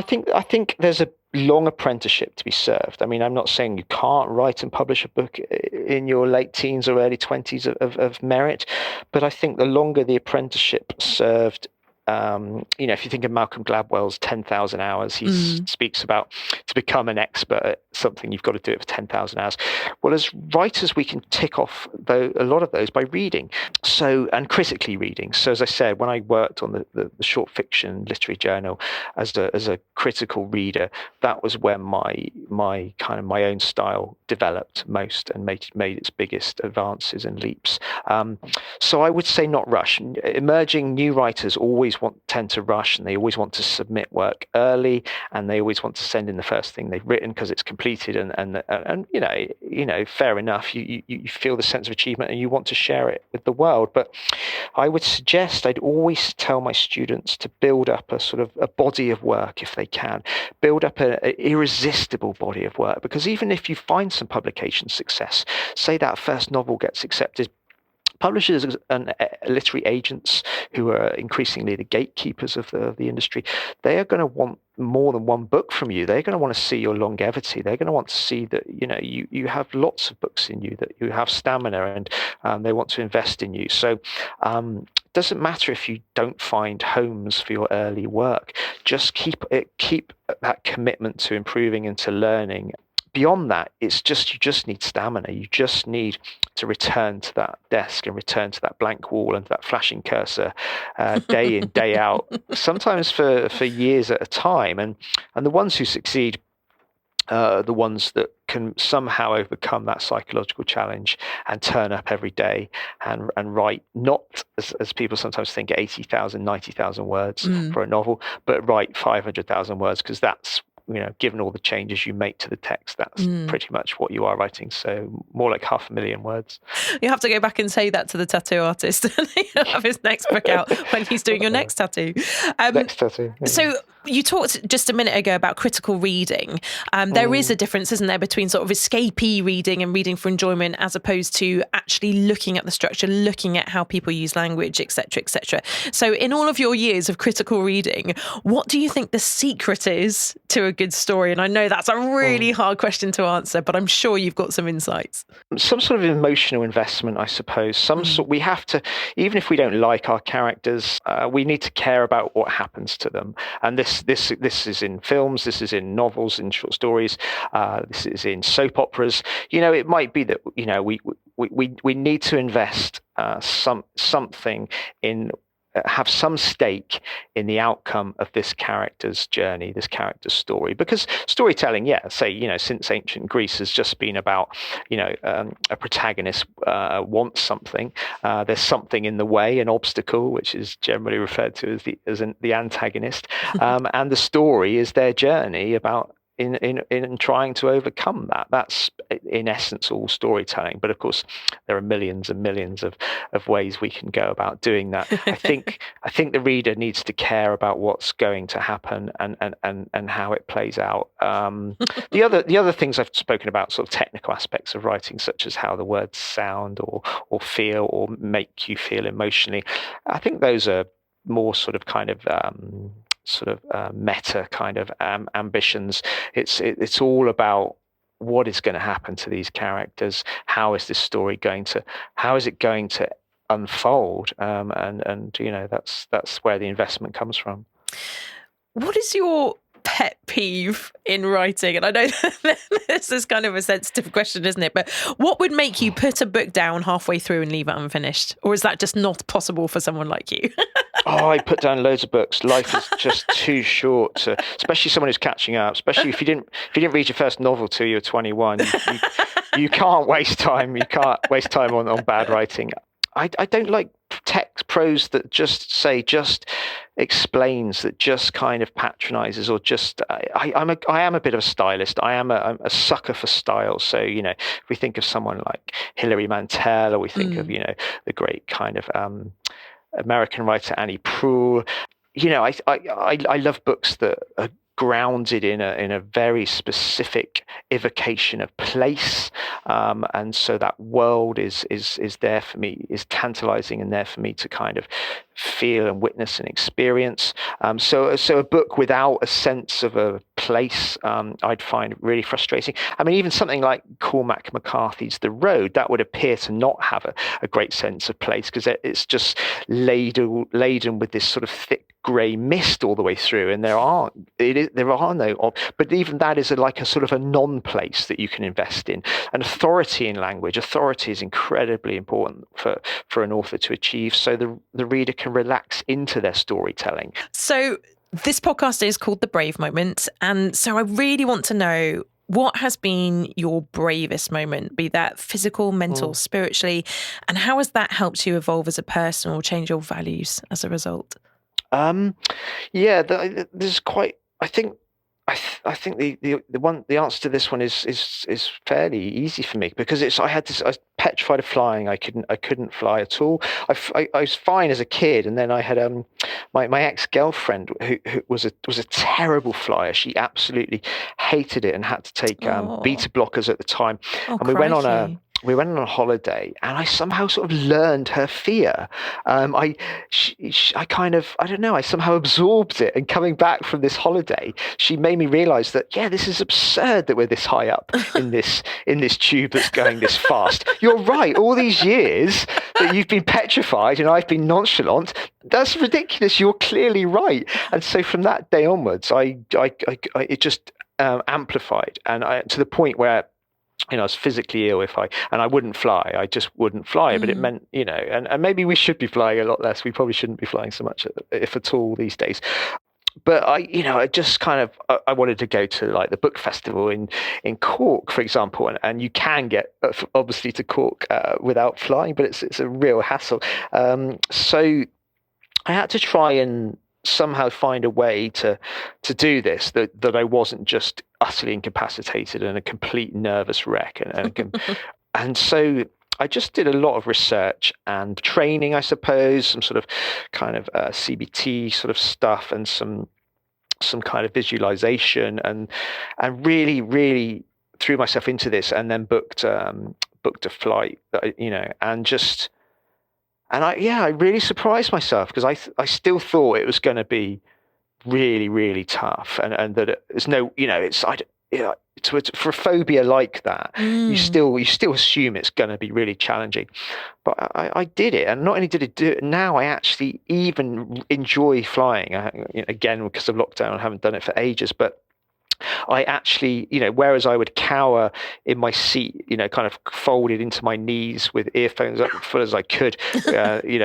think there's a long apprenticeship to be served. I mean, I'm not saying you can't write and publish a book in your late teens or early 20s of merit, but I think the longer the apprenticeship served, if you think of Malcolm Gladwell's 10,000 hours, he speaks about become an expert at something, you've got to do it for 10,000 hours. Well, as writers, we can tick off a lot of those by reading, and critically reading. So as I said, when I worked on the short fiction literary journal as a critical reader, that was when my own style developed most and made its biggest advances and leaps. So I would say not rush. Emerging new writers always tend to rush, and they always want to submit work early, and they always want to send in the first thing they've written because it's completed, and fair enough. You feel the sense of achievement and you want to share it with the world. But I would suggest, I'd always tell my students to build up a sort of a body of work if they can, build up an irresistible body of work, because even if you find some publication success, say that first novel gets accepted, publishers and literary agents, who are increasingly the gatekeepers of the industry, they are going to want more than one book from you. They're going to want to see your longevity. They're going to want to see that you have lots of books in you, that you have stamina, and they want to invest in you. So it doesn't matter if you don't find homes for your early work. Just keep that commitment to improving and to learning. Beyond that, you just need stamina. You just need to return to that desk and return to that blank wall and that flashing cursor day in, day out, sometimes for years at a time. And the ones who succeed are the ones that can somehow overcome that psychological challenge and turn up every day and write, not as people sometimes think, 80,000, 90,000 words for a novel, but write 500,000 words, because that's, given all the changes you make to the text, that's pretty much what you are writing. So more like 500,000 words. You have to go back and say that to the tattoo artist and he'll have his next book out when he's doing your next tattoo. Next tattoo. Yeah. So you talked just a minute ago about critical reading. There is a difference, isn't there, between sort of escapee reading and reading for enjoyment, as opposed to actually looking at the structure, looking at how people use language, etc., etc. So in all of your years of critical reading, what do you think the secret is to a good story? And I know that's a really hard question to answer, but I'm sure you've got some insights. Some sort of emotional investment, I suppose. We have to, even if we don't like our characters, we need to care about what happens to them. And this is in films, this is in novels, in short stories, this is in soap operas. It might be that we need to invest something in. Have some stake in the outcome of this character's journey, this character's story, because storytelling, since ancient Greece, has just been about, a protagonist wants something. There's something in the way, an obstacle, which is generally referred to as the antagonist, and the story is their journey about in trying to overcome that. That's in essence all storytelling. But of course, there are millions and millions of ways we can go about doing that. I think the reader needs to care about what's going to happen and how it plays out. The other things I've spoken about, sort of technical aspects of writing, such as how the words sound or feel or make you feel emotionally, I think those are more sort of kind of meta kind of ambitions. It's all about what is going to happen to these characters. How is this story going to unfold? And that's where the investment comes from. What is your pet peeve in writing? And I know this is kind of a sensitive question, isn't it? But what would make you put a book down halfway through and leave it unfinished? Or is that just not possible for someone like you? I put down loads of books. Life is just too short, especially someone who's catching up. Especially if you didn't read your first novel till you were 21, you can't waste time. You can't waste time on bad writing. I don't like text prose that just explains, that just kind of patronizes, or just I am a bit of a stylist. I'm a sucker for style. So if we think of someone like Hilary Mantel, or we think of the great kind of American writer Annie Proulx, I love books that are grounded in a very specific evocation of place, and so that world is there for me, is tantalizing and there for me to kind of feel and witness and experience. So a book without a sense of a place, I'd find really frustrating. I mean, even something like Cormac McCarthy's The Road, that would appear to not have a great sense of place, because it's just laden with this sort of thick grey mist all the way through, and there are no, but even that is like a sort of a non-place that you can invest in. And authority in language, authority is incredibly important for an author to achieve, so the reader can relax into their storytelling. So this podcast is called The Brave Moment, and so I really want to know, what has been your bravest moment, be that physical, mental, spiritually, and how has that helped you evolve as a person or change your values as a result? There's quite. I think the answer to this one is fairly easy for me, because I was petrified of flying. I couldn't fly at all. I was fine as a kid, and then I had my ex-girlfriend who was a terrible flyer. She absolutely hated it and had to take beta blockers at the time. And we went on a holiday, and I somehow sort of learned her fear. I don't know, I somehow absorbed it. And coming back from this holiday, she made me realize that, this is absurd that we're this high up in this tube that's going this fast. You're right. All these years that you've been petrified and I've been nonchalant, that's ridiculous. You're clearly right. And so from that day onwards, it just amplified, and to the point where, I was physically ill and I wouldn't fly. I just wouldn't fly. But it meant, and maybe we should be flying a lot less. We probably shouldn't be flying so much, if at all, these days. But I just kind of, I wanted to go to like the book festival in Cork, for example, and you can get obviously to Cork without flying, but it's a real hassle. So I had to try and somehow find a way to do this, that I wasn't just utterly incapacitated and a complete nervous wreck, and so I just did a lot of research and training, I suppose, some sort of kind of CBT sort of stuff, and some kind of visualization, and really, really threw myself into this, and then booked a flight, and I really surprised myself, because I still thought it was going to be really, really tough, and that there's no, for a phobia like that, you still assume it's going to be really challenging. But I did it, and not only did I do it, now I actually even enjoy flying. Again, because of lockdown, I haven't done it for ages, but I actually, whereas I would cower in my seat, kind of folded into my knees with earphones up as full as I could,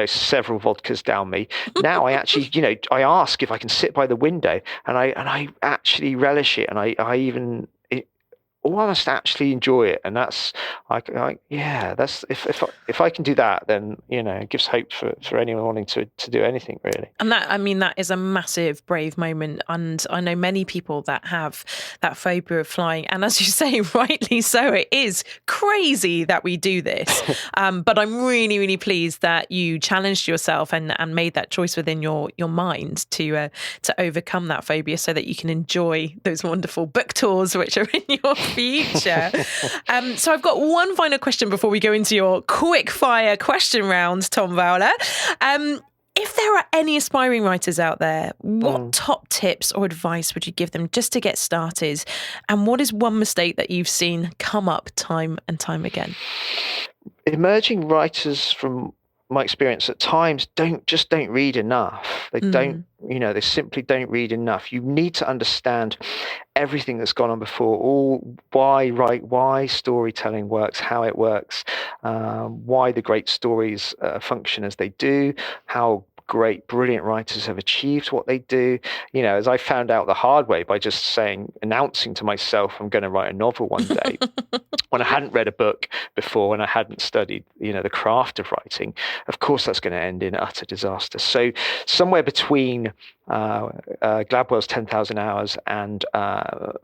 several vodkas down me. Now I actually, I ask if I can sit by the window, and I actually relish it, and I even almost actually enjoy it. And that's that's if I can do that, then it gives hope for anyone wanting to do anything, really. And that is a massive brave moment, and I know many people that have that phobia of flying, and as you say, rightly so. It is crazy that we do this, but I'm really, really pleased that you challenged yourself and made that choice within your mind to overcome that phobia, so that you can enjoy those wonderful book tours which are in your future. So I've got one final question before we go into your quick fire question round, Tom Vowler. If there are any aspiring writers out there, what top tips or advice would you give them just to get started? And what is one mistake that you've seen come up time and time again? Emerging writers, from my experience, at times don't read enough. They don't, they simply don't read enough. You need to understand everything that's gone on before, why storytelling works, how it works, why the great stories function as they do, how great, brilliant writers have achieved what they do. As I found out the hard way by just announcing to myself, I'm going to write a novel one day, when I hadn't read a book before, and I hadn't studied, the craft of writing. Of course, that's going to end in utter disaster. So somewhere between Gladwell's 10,000 Hours and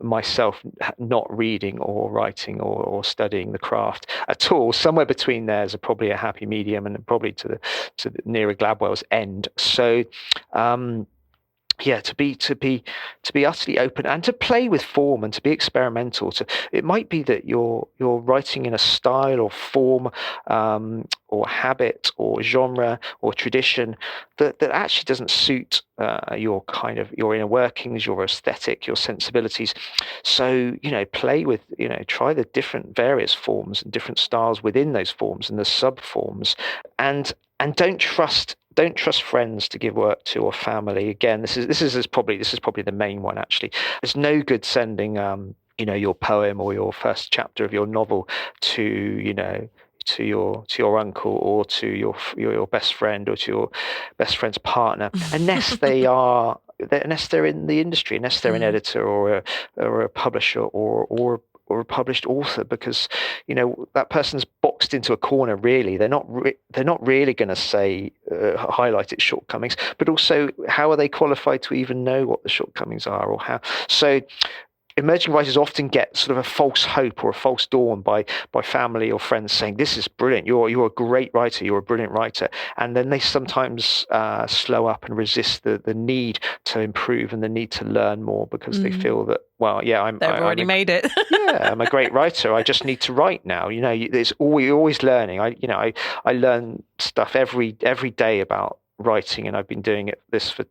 myself not reading or writing or studying the craft at all, somewhere between there is probably a happy medium, and probably to the nearer Gladwell's end. So to be utterly open, and to play with form, and to be experimental. It might be that you're writing in a style or form or habit or genre or tradition that actually doesn't suit your inner workings, your aesthetic, your sensibilities. So, play with, try the different various forms and different styles within those forms and the sub forms, and don't trust friends to give work to, or family. Again, this is probably the main one, actually. There's no good sending your poem or your first chapter of your novel to your uncle or to your best friend or to your best friend's partner, unless they're in the industry, unless they're an editor or a publisher or a published author, because that person's boxed into a corner. Really, they're not really going to say highlight its shortcomings, but also, how are they qualified to even know what the shortcomings are, or how? So emerging writers often get sort of a false hope or a false dawn by family or friends saying, "This is brilliant. You're a great writer. You're a brilliant writer," and then they sometimes slow up and resist the need to improve and the need to learn more, because they feel that, well, yeah, they've already made it. Yeah, I'm a great writer. I just need to write now. You're always learning. I learn stuff every day about writing, and I've been doing this for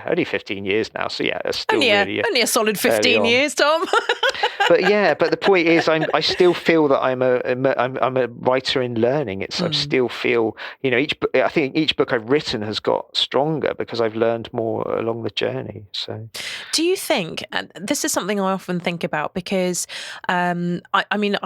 only 15 years now. So yeah, that's still only a solid 15 years, Tom. but the point is, I still feel that I'm a writer in learning. I still feel, I think each book I've written has got stronger because I've learned more along the journey. So, do you think, and this is something I often think about, because I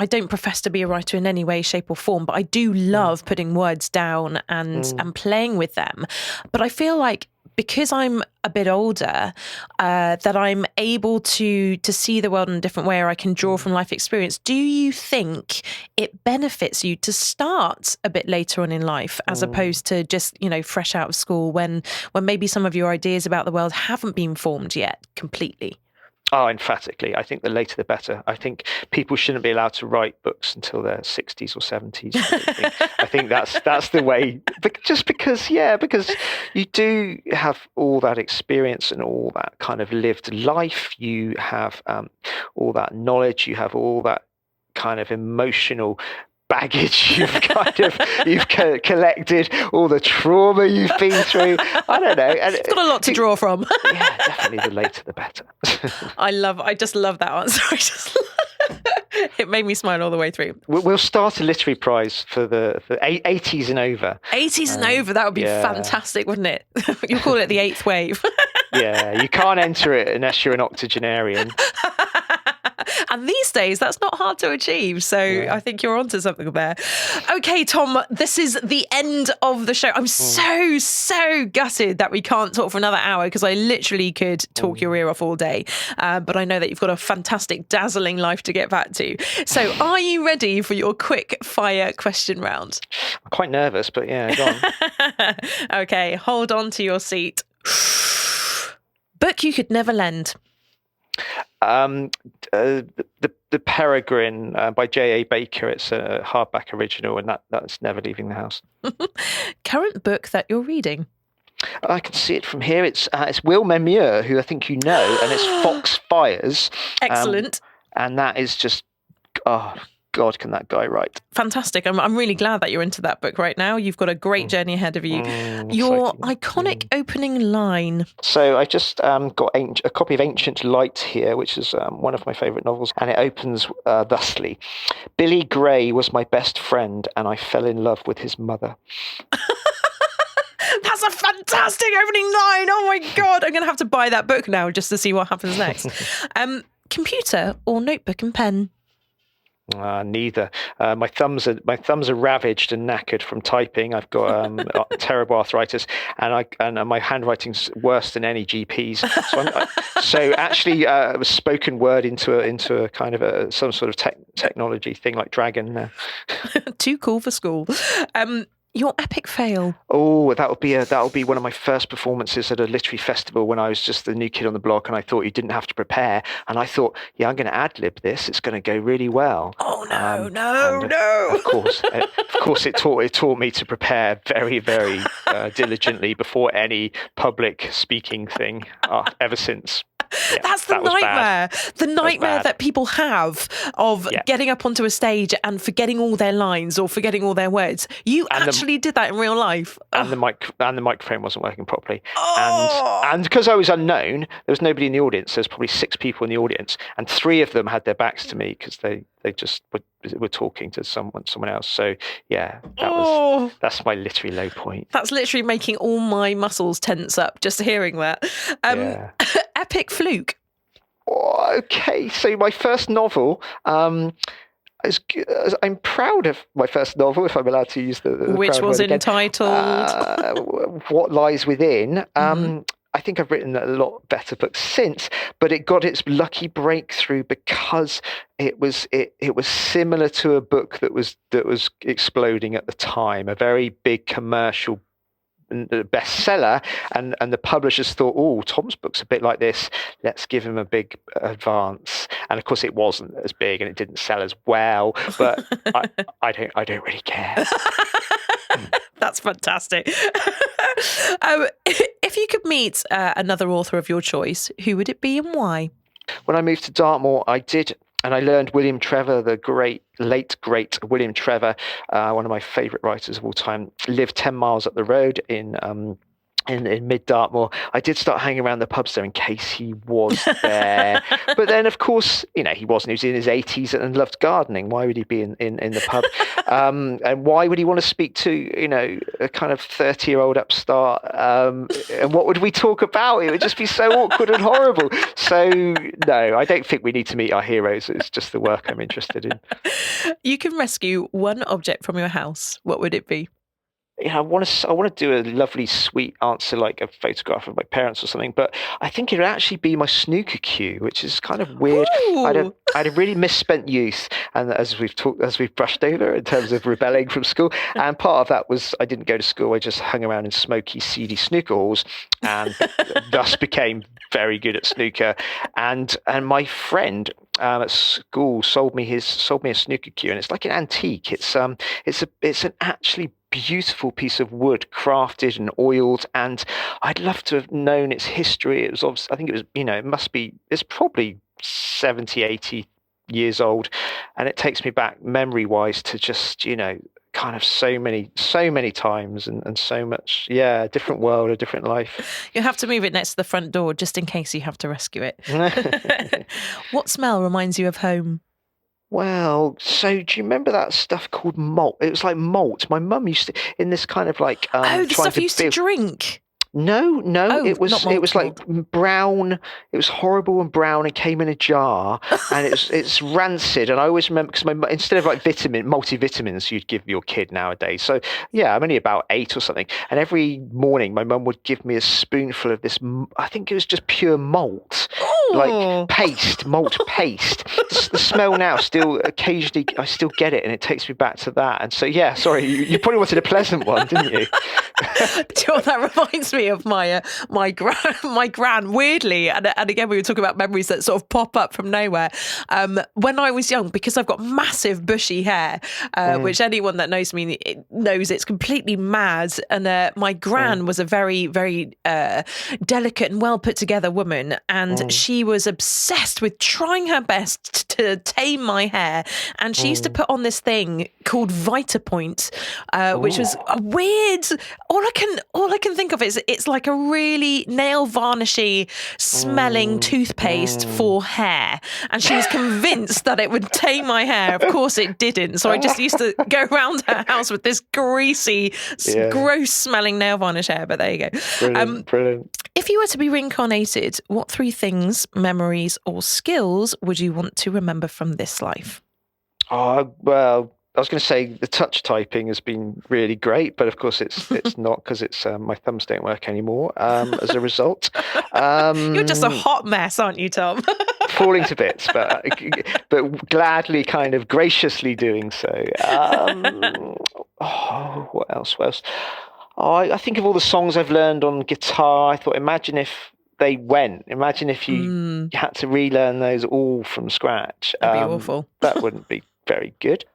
don't profess to be a writer in any way, shape or form, but I do love putting words down and playing with them. But I feel like, because I'm a bit older, that I'm able to see the world in a different way, or I can draw from life experience. Do you think it benefits you to start a bit later on in life, as opposed to just, fresh out of school, when maybe some of your ideas about the world haven't been formed yet completely? Oh, emphatically. I think the later the better. I think people shouldn't be allowed to write books until their 60s or 70s. I think that's the way. But just because you do have all that experience and all that kind of lived life. You have all that knowledge. You have all that kind of emotional baggage you've collected, all the trauma you've been through. I don't know. And it's got a lot to draw from. Yeah, definitely the later the better. I just love that answer. It made me smile all the way through. We'll start a literary prize for the 80s and over. 80s and over, that would be fantastic, wouldn't it? You'll call it the eighth wave. Yeah, you can't enter it unless you're an octogenarian. And these days, that's not hard to achieve. So I think you're onto something there. Okay, Tom, this is the end of the show. I'm so gutted that we can't talk for another hour, because I literally could talk your ear off all day. But I know that you've got a fantastic, dazzling life to get back to. So are you ready for your quick fire question round? I'm quite nervous, but yeah, go on. Okay, hold on to your seat. Book you could never lend. The Peregrine by J.A. Baker. It's a hardback original, and that's never leaving the house. Current book that you're reading? I can see it from here. It's Will Memure, who I think you know, and it's Fox Fires. Excellent. And that is just, oh God, can that guy write? Fantastic. I'm really glad that you're into that book right now. You've got a great journey ahead of you. Your iconic opening line. So I just got a copy of Ancient Light here, which is one of my favourite novels, and it opens thusly. Billy Gray was my best friend, and I fell in love with his mother. That's a fantastic opening line. Oh my God. I'm going to have to buy that book now just to see what happens next. Computer or notebook and pen? Neither. My thumbs are ravaged and knackered from typing. I've got terrible arthritis, and my handwriting's worse than any GP's. So actually, it was spoken word into a kind of some sort of technology thing like Dragon. Too cool for school. Your epic fail? Oh, that'll be one of my first performances at a literary festival when I was just the new kid on the block, and I thought you didn't have to prepare. And I thought, yeah, I'm going to ad-lib this. It's going to go really well. Oh no! Of course, it taught me to prepare very, very diligently before any public speaking thing. Ever since. That's the that was bad. nightmare. The nightmare that people have of getting up onto a stage and forgetting all their lines or forgetting all their words. You actually did that in real life. And the microphone wasn't working properly. And because I was unknown, there was nobody in the audience. There's probably 6 people in the audience, and 3 of them had their backs to me because they just were talking to someone else. So yeah, that's my literary low point. That's literally making all my muscles tense up just hearing that. Epic fluke. Okay, so my first novel. I'm proud of my first novel, if I'm allowed to use the which was entitled What Lies Within. I think I've written a lot better books since, but it got its lucky breakthrough because it was similar to a book that was exploding at the time, a very big commercial bestseller, and the publishers thought, oh, Tom's book's a bit like this, let's give him a big advance. And of course it wasn't as big and it didn't sell as well, but I don't really care. That's fantastic. If you could meet another author of your choice, who would it be and why? When I moved to Dartmoor, I did, and I learned William Trevor, the late great William Trevor, one of my favourite writers of all time, lived 10 miles up the road in mid Dartmoor. I did start hanging around the pubs there in case he was there. But then, of course, he wasn't. He was in his 80s and loved gardening. Why would he be in the pub? And why would he want to speak to, a kind of 30-year-old upstart? And what would we talk about? It would just be so awkward and horrible. So, no, I don't think we need to meet our heroes. It's just the work I'm interested in. You can rescue one object from your house. What would it be? I want to do a lovely, sweet answer like a photograph of my parents or something, but I think it would actually be my snooker cue, which is kind of weird. I had a really misspent youth, and as we've brushed over in terms of rebelling from school, and part of that was I didn't go to school. I just hung around in smoky, seedy snooker halls, and thus became very good at snooker. And my friend at school sold me a snooker cue, and it's like an antique. It's an actually beautiful piece of wood, crafted and oiled, and I'd love to have known its history. It was obviously, I think it was, it's probably 70, 80 years old, and it takes me back memory-wise to just, kind of so many times and so much, a different world, a different life. You'll have to move it next to the front door just in case you have to rescue it. What smell reminds you of home? Well, so do you remember that stuff called malt? It was like malt. My mum used to, in this kind of like the stuff you used to drink. No, it was like brown. It was horrible and brown and came in a jar, and it's rancid. And I always remember because instead of like multivitamins you'd give your kid nowadays. So yeah, I'm only about 8 or something, and every morning my mum would give me a spoonful of this. I think it was just pure malt, like malt paste. The smell now still occasionally I still get it, and it takes me back to that. And so yeah, sorry, you probably wanted a pleasant one, didn't you? Do you know what that reminds me of? My gran, weirdly, and again we were talking about memories that sort of pop up from nowhere. When I was young, because I've got massive bushy hair, which anyone that knows me knows it's completely mad. And my gran was a very, very delicate and well put together woman, and she was obsessed with trying her best to tame my hair. And she used to put on this thing called Vitapoint, which was a weird. All I can think of is it's like a really nail varnishy smelling toothpaste for hair, and she was convinced that it would tame my hair. Of course it didn't, so I just used to go around her house with this greasy, gross smelling nail varnish hair. But there you go. Brilliant. If you were to be reincarnated, what 3 things, memories or skills would you want to remember from this life? Well, I was going to say the touch typing has been really great, but of course it's not, because it's my thumbs don't work anymore as a result. You're just a hot mess, aren't you, Tom? Falling to bits, but gladly, kind of graciously doing so. What else? I think of all the songs I've learned on guitar. I thought, imagine if they went. Imagine if you had to relearn those all from scratch. That'd be awful. That wouldn't be very good.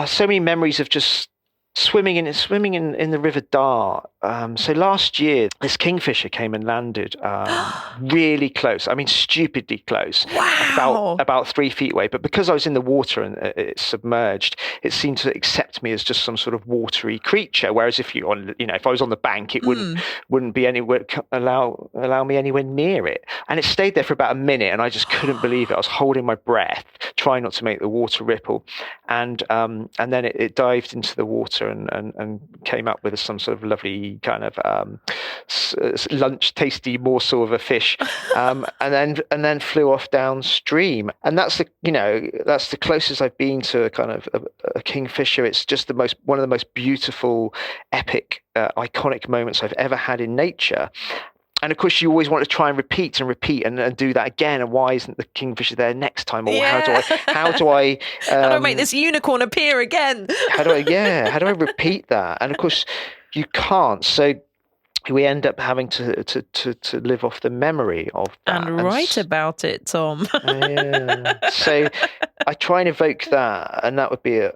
So many memories of just swimming in the River Dart. So last year, this kingfisher came and landed really close. I mean, stupidly close. Wow. About 3 feet away. But because I was in the water and it submerged, it seemed to accept me as just some sort of watery creature. Whereas if I was on the bank, it wouldn't be anywhere allow me anywhere near it. And it stayed there for about a minute, and I just couldn't believe it. I was holding my breath, trying not to make the water ripple, and then it dived into the water and came up with some sort of lovely kind of lunch tasty morsel of a fish, and then flew off downstream. And that's the closest I've been to a kind of a kingfisher. It's just one of the most beautiful, epic, iconic moments I've ever had in nature. And of course, you always want to try and repeat and do that again. And why isn't the kingfisher there next time? Or how do I how do I make this unicorn appear again? how do I repeat that? And of course, you can't. So we end up having to live off the memory of that and write about it, Tom. Yeah. So I try and evoke that, and that would be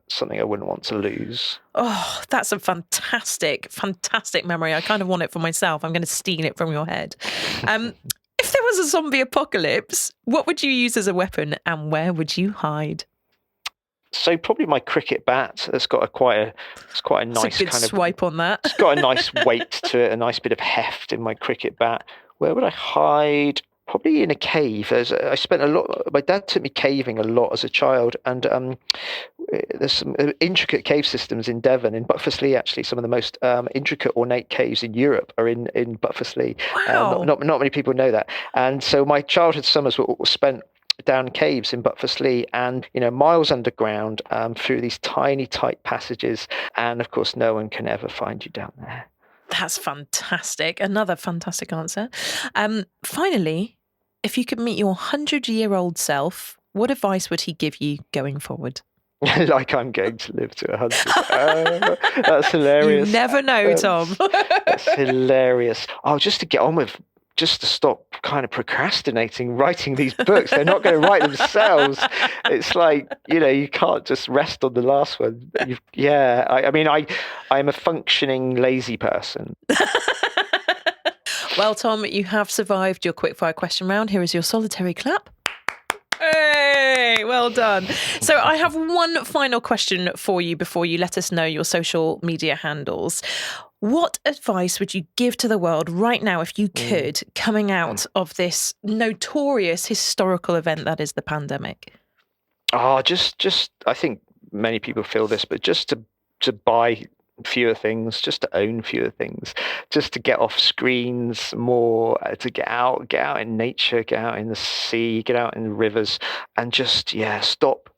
something I wouldn't want to lose. Oh, that's a fantastic memory. I kind of want it for myself. I'm going to steal it from your head. If there was a zombie apocalypse, what would you use as a weapon, and where would you hide? So probably my cricket bat. It's got quite a nice it's a good kind of swipe on that. It's got a nice weight to it, a nice bit of heft in my cricket bat. Where would I hide? Probably in a cave. I spent a lot. My dad took me caving a lot as a child, and there's some intricate cave systems in Devon, in Buttersley. Actually, some of the most intricate, ornate caves in Europe are in Buttersley. Wow. Not many people know that. And so my childhood summers were spent down caves in Buttersley, and miles underground, through these tiny, tight passages. And of course, no one can ever find you down there. That's fantastic. Another fantastic answer. Finally, if you could meet your 100-year-old self, what advice would he give you going forward? Like I'm going to live to 100. That's hilarious. You never know, Tom. That's hilarious. Oh, just to stop kind of procrastinating writing these books. They're not going to write themselves. It's like, you can't just rest on the last one. I'm a functioning lazy person. Well, Tom, you have survived your quickfire question round. Here is your solitary clap. Hey, well done. So I have one final question for you before you let us know your social media handles. What advice would you give to the world right now, if you could, coming out of this notorious historical event that is the pandemic? Oh, just I think many people feel this, but just to buy fewer things, just to own fewer things, just to get off screens more, to get out in nature, get out in the sea, get out in the rivers, and just stop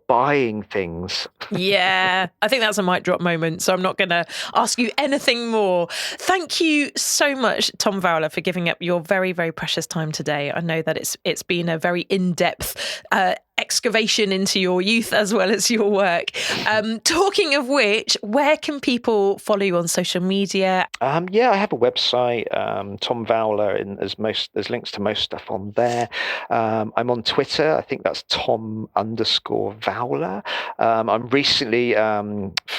buying things. Yeah, I think that's a mic drop moment, so I'm not going to ask you anything more. Thank you so much, Tom Vowler, for giving up your very, very precious time today. I know that it's been a very in-depth excavation into your youth as well as your work. Talking of which, where can people follow you on social media? I have a website, Tom Vowler, there's links to most stuff on there. I'm on Twitter. I think that's Tom_Vowler. I'm recently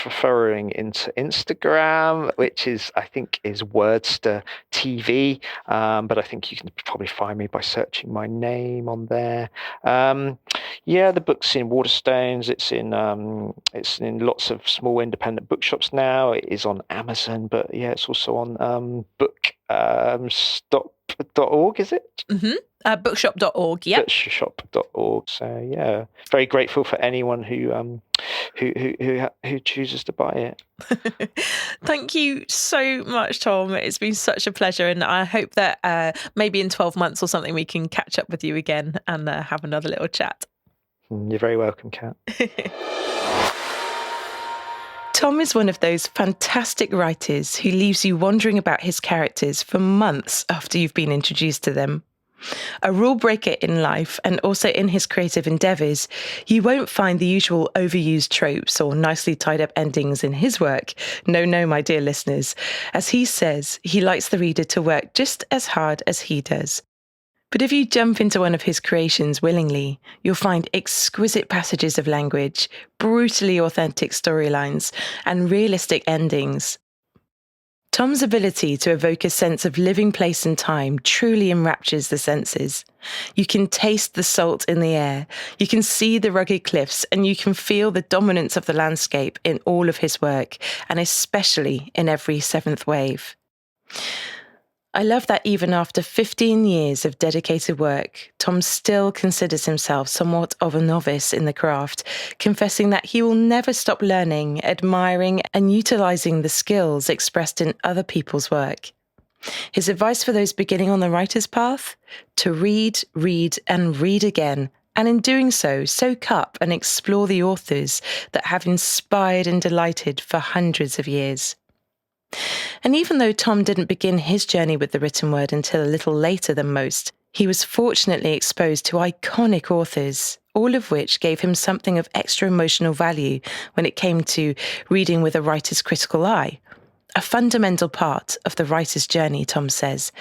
referring into Instagram, which I think is Wordster TV. But I think you can probably find me by searching my name on there. The book's in Waterstones. It's in lots of small independent bookshops now. It is on Amazon, but it's also on bookstop.org, is it? Mm-hmm. Bookshop.org, yeah. Bookshop.org. So very grateful for anyone who chooses to buy it. Thank you so much, Tom. It's been such a pleasure, and I hope that maybe in 12 months or something we can catch up with you again and have another little chat. You're very welcome, Kat. Tom is one of those fantastic writers who leaves you wondering about his characters for months after you've been introduced to them. A rule breaker in life, and also in his creative endeavours, you won't find the usual overused tropes or nicely tied up endings in his work. No, my dear listeners. As he says, he likes the reader to work just as hard as he does. But if you jump into one of his creations willingly, you'll find exquisite passages of language, brutally authentic storylines, and realistic endings. Tom's ability to evoke a sense of living place and time truly enraptures the senses. You can taste the salt in the air, you can see the rugged cliffs, and you can feel the dominance of the landscape in all of his work, and especially in every seventh wave. I love that even after 15 years of dedicated work, Tom still considers himself somewhat of a novice in the craft, confessing that he will never stop learning, admiring, and utilising the skills expressed in other people's work. His advice for those beginning on the writer's path? To read, and read again, and in doing so, soak up and explore the authors that have inspired and delighted for hundreds of years. And even though Tom didn't begin his journey with the written word until a little later than most, he was fortunately exposed to iconic authors, all of which gave him something of extra emotional value when it came to reading with a writer's critical eye. A fundamental part of the writer's journey, Tom says,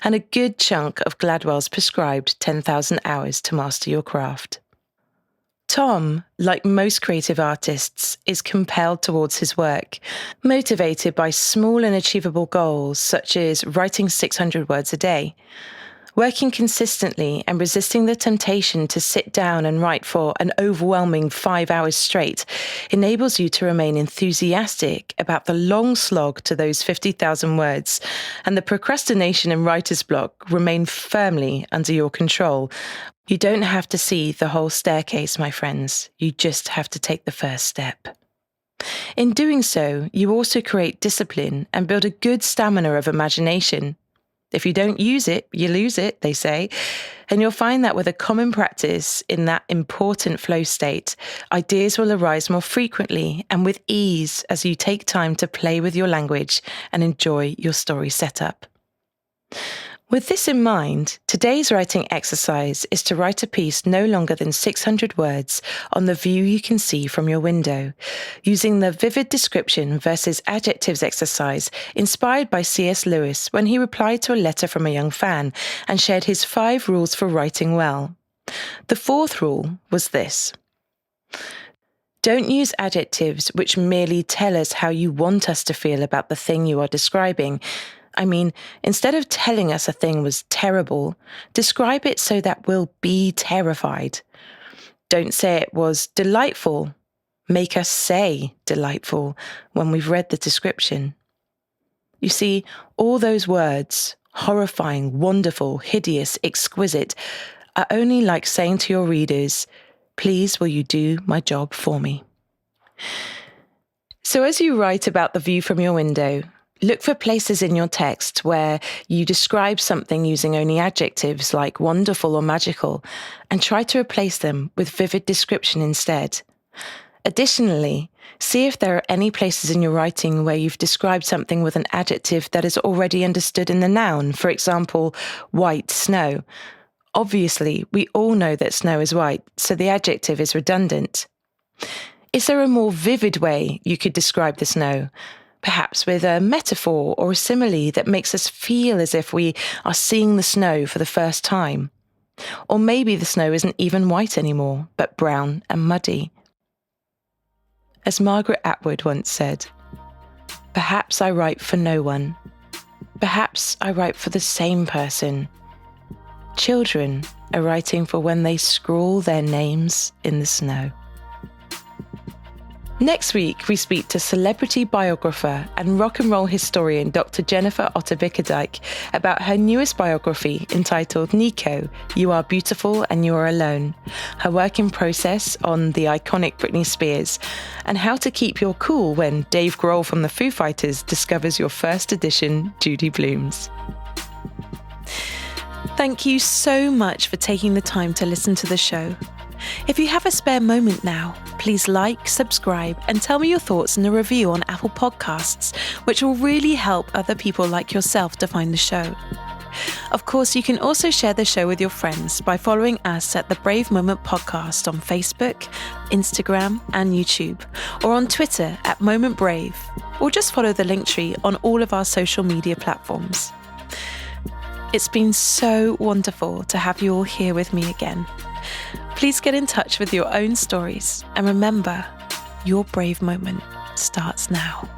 and a good chunk of Gladwell's prescribed 10,000 hours to master your craft. Tom, like most creative artists, is compelled towards his work, motivated by small and achievable goals such as writing 600 words a day. Working consistently and resisting the temptation to sit down and write for an overwhelming 5 hours straight enables you to remain enthusiastic about the long slog to those 50,000 words, and the procrastination and writer's block remain firmly under your control. You don't have to see the whole staircase, my friends. You just have to take the first step. In doing so, you also create discipline and build a good stamina of imagination. If you don't use it, you lose it, they say. And you'll find that with a common practice in that important flow state, ideas will arise more frequently and with ease as you take time to play with your language and enjoy your story setup. With this in mind, today's writing exercise is to write a piece no longer than 600 words on the view you can see from your window, using the vivid description versus adjectives exercise inspired by C.S. Lewis when he replied to a letter from a young fan and shared his 5 rules for writing well. The 4th rule was this: don't use adjectives which merely tell us how you want us to feel about the thing you are describing. I mean, instead of telling us a thing was terrible, describe it so that we'll be terrified. Don't say it was delightful. Make us say delightful when we've read the description. You see, all those words, horrifying, wonderful, hideous, exquisite, are only like saying to your readers, please will you do my job for me? So as you write about the view from your window, look for places in your text where you describe something using only adjectives like wonderful or magical, and try to replace them with vivid description instead. Additionally, see if there are any places in your writing where you've described something with an adjective that is already understood in the noun, for example, white snow. Obviously, we all know that snow is white, so the adjective is redundant. Is there a more vivid way you could describe the snow? Perhaps with a metaphor or a simile that makes us feel as if we are seeing the snow for the first time. Or maybe the snow isn't even white anymore, but brown and muddy. As Margaret Atwood once said, perhaps I write for no one. Perhaps I write for the same person. Children are writing for when they scrawl their names in the snow. Next week, we speak to celebrity biographer and rock and roll historian Dr. Jennifer Otter-Bickerdike about her newest biography entitled Nico, You Are Beautiful and You Are Alone, her working process on the iconic Britney Spears, and how to keep your cool when Dave Grohl from the Foo Fighters discovers your first edition Judy Blumes. Thank you so much for taking the time to listen to the show. If you have a spare moment now, please like, subscribe, and tell me your thoughts in a review on Apple Podcasts, which will really help other people like yourself to find the show. Of course, you can also share the show with your friends by following us at the Brave Moment Podcast on Facebook, Instagram, and YouTube, or on Twitter at Moment Brave, or just follow the Linktree on all of our social media platforms. It's been so wonderful to have you all here with me again. Please get in touch with your own stories, and remember, your brave moment starts now.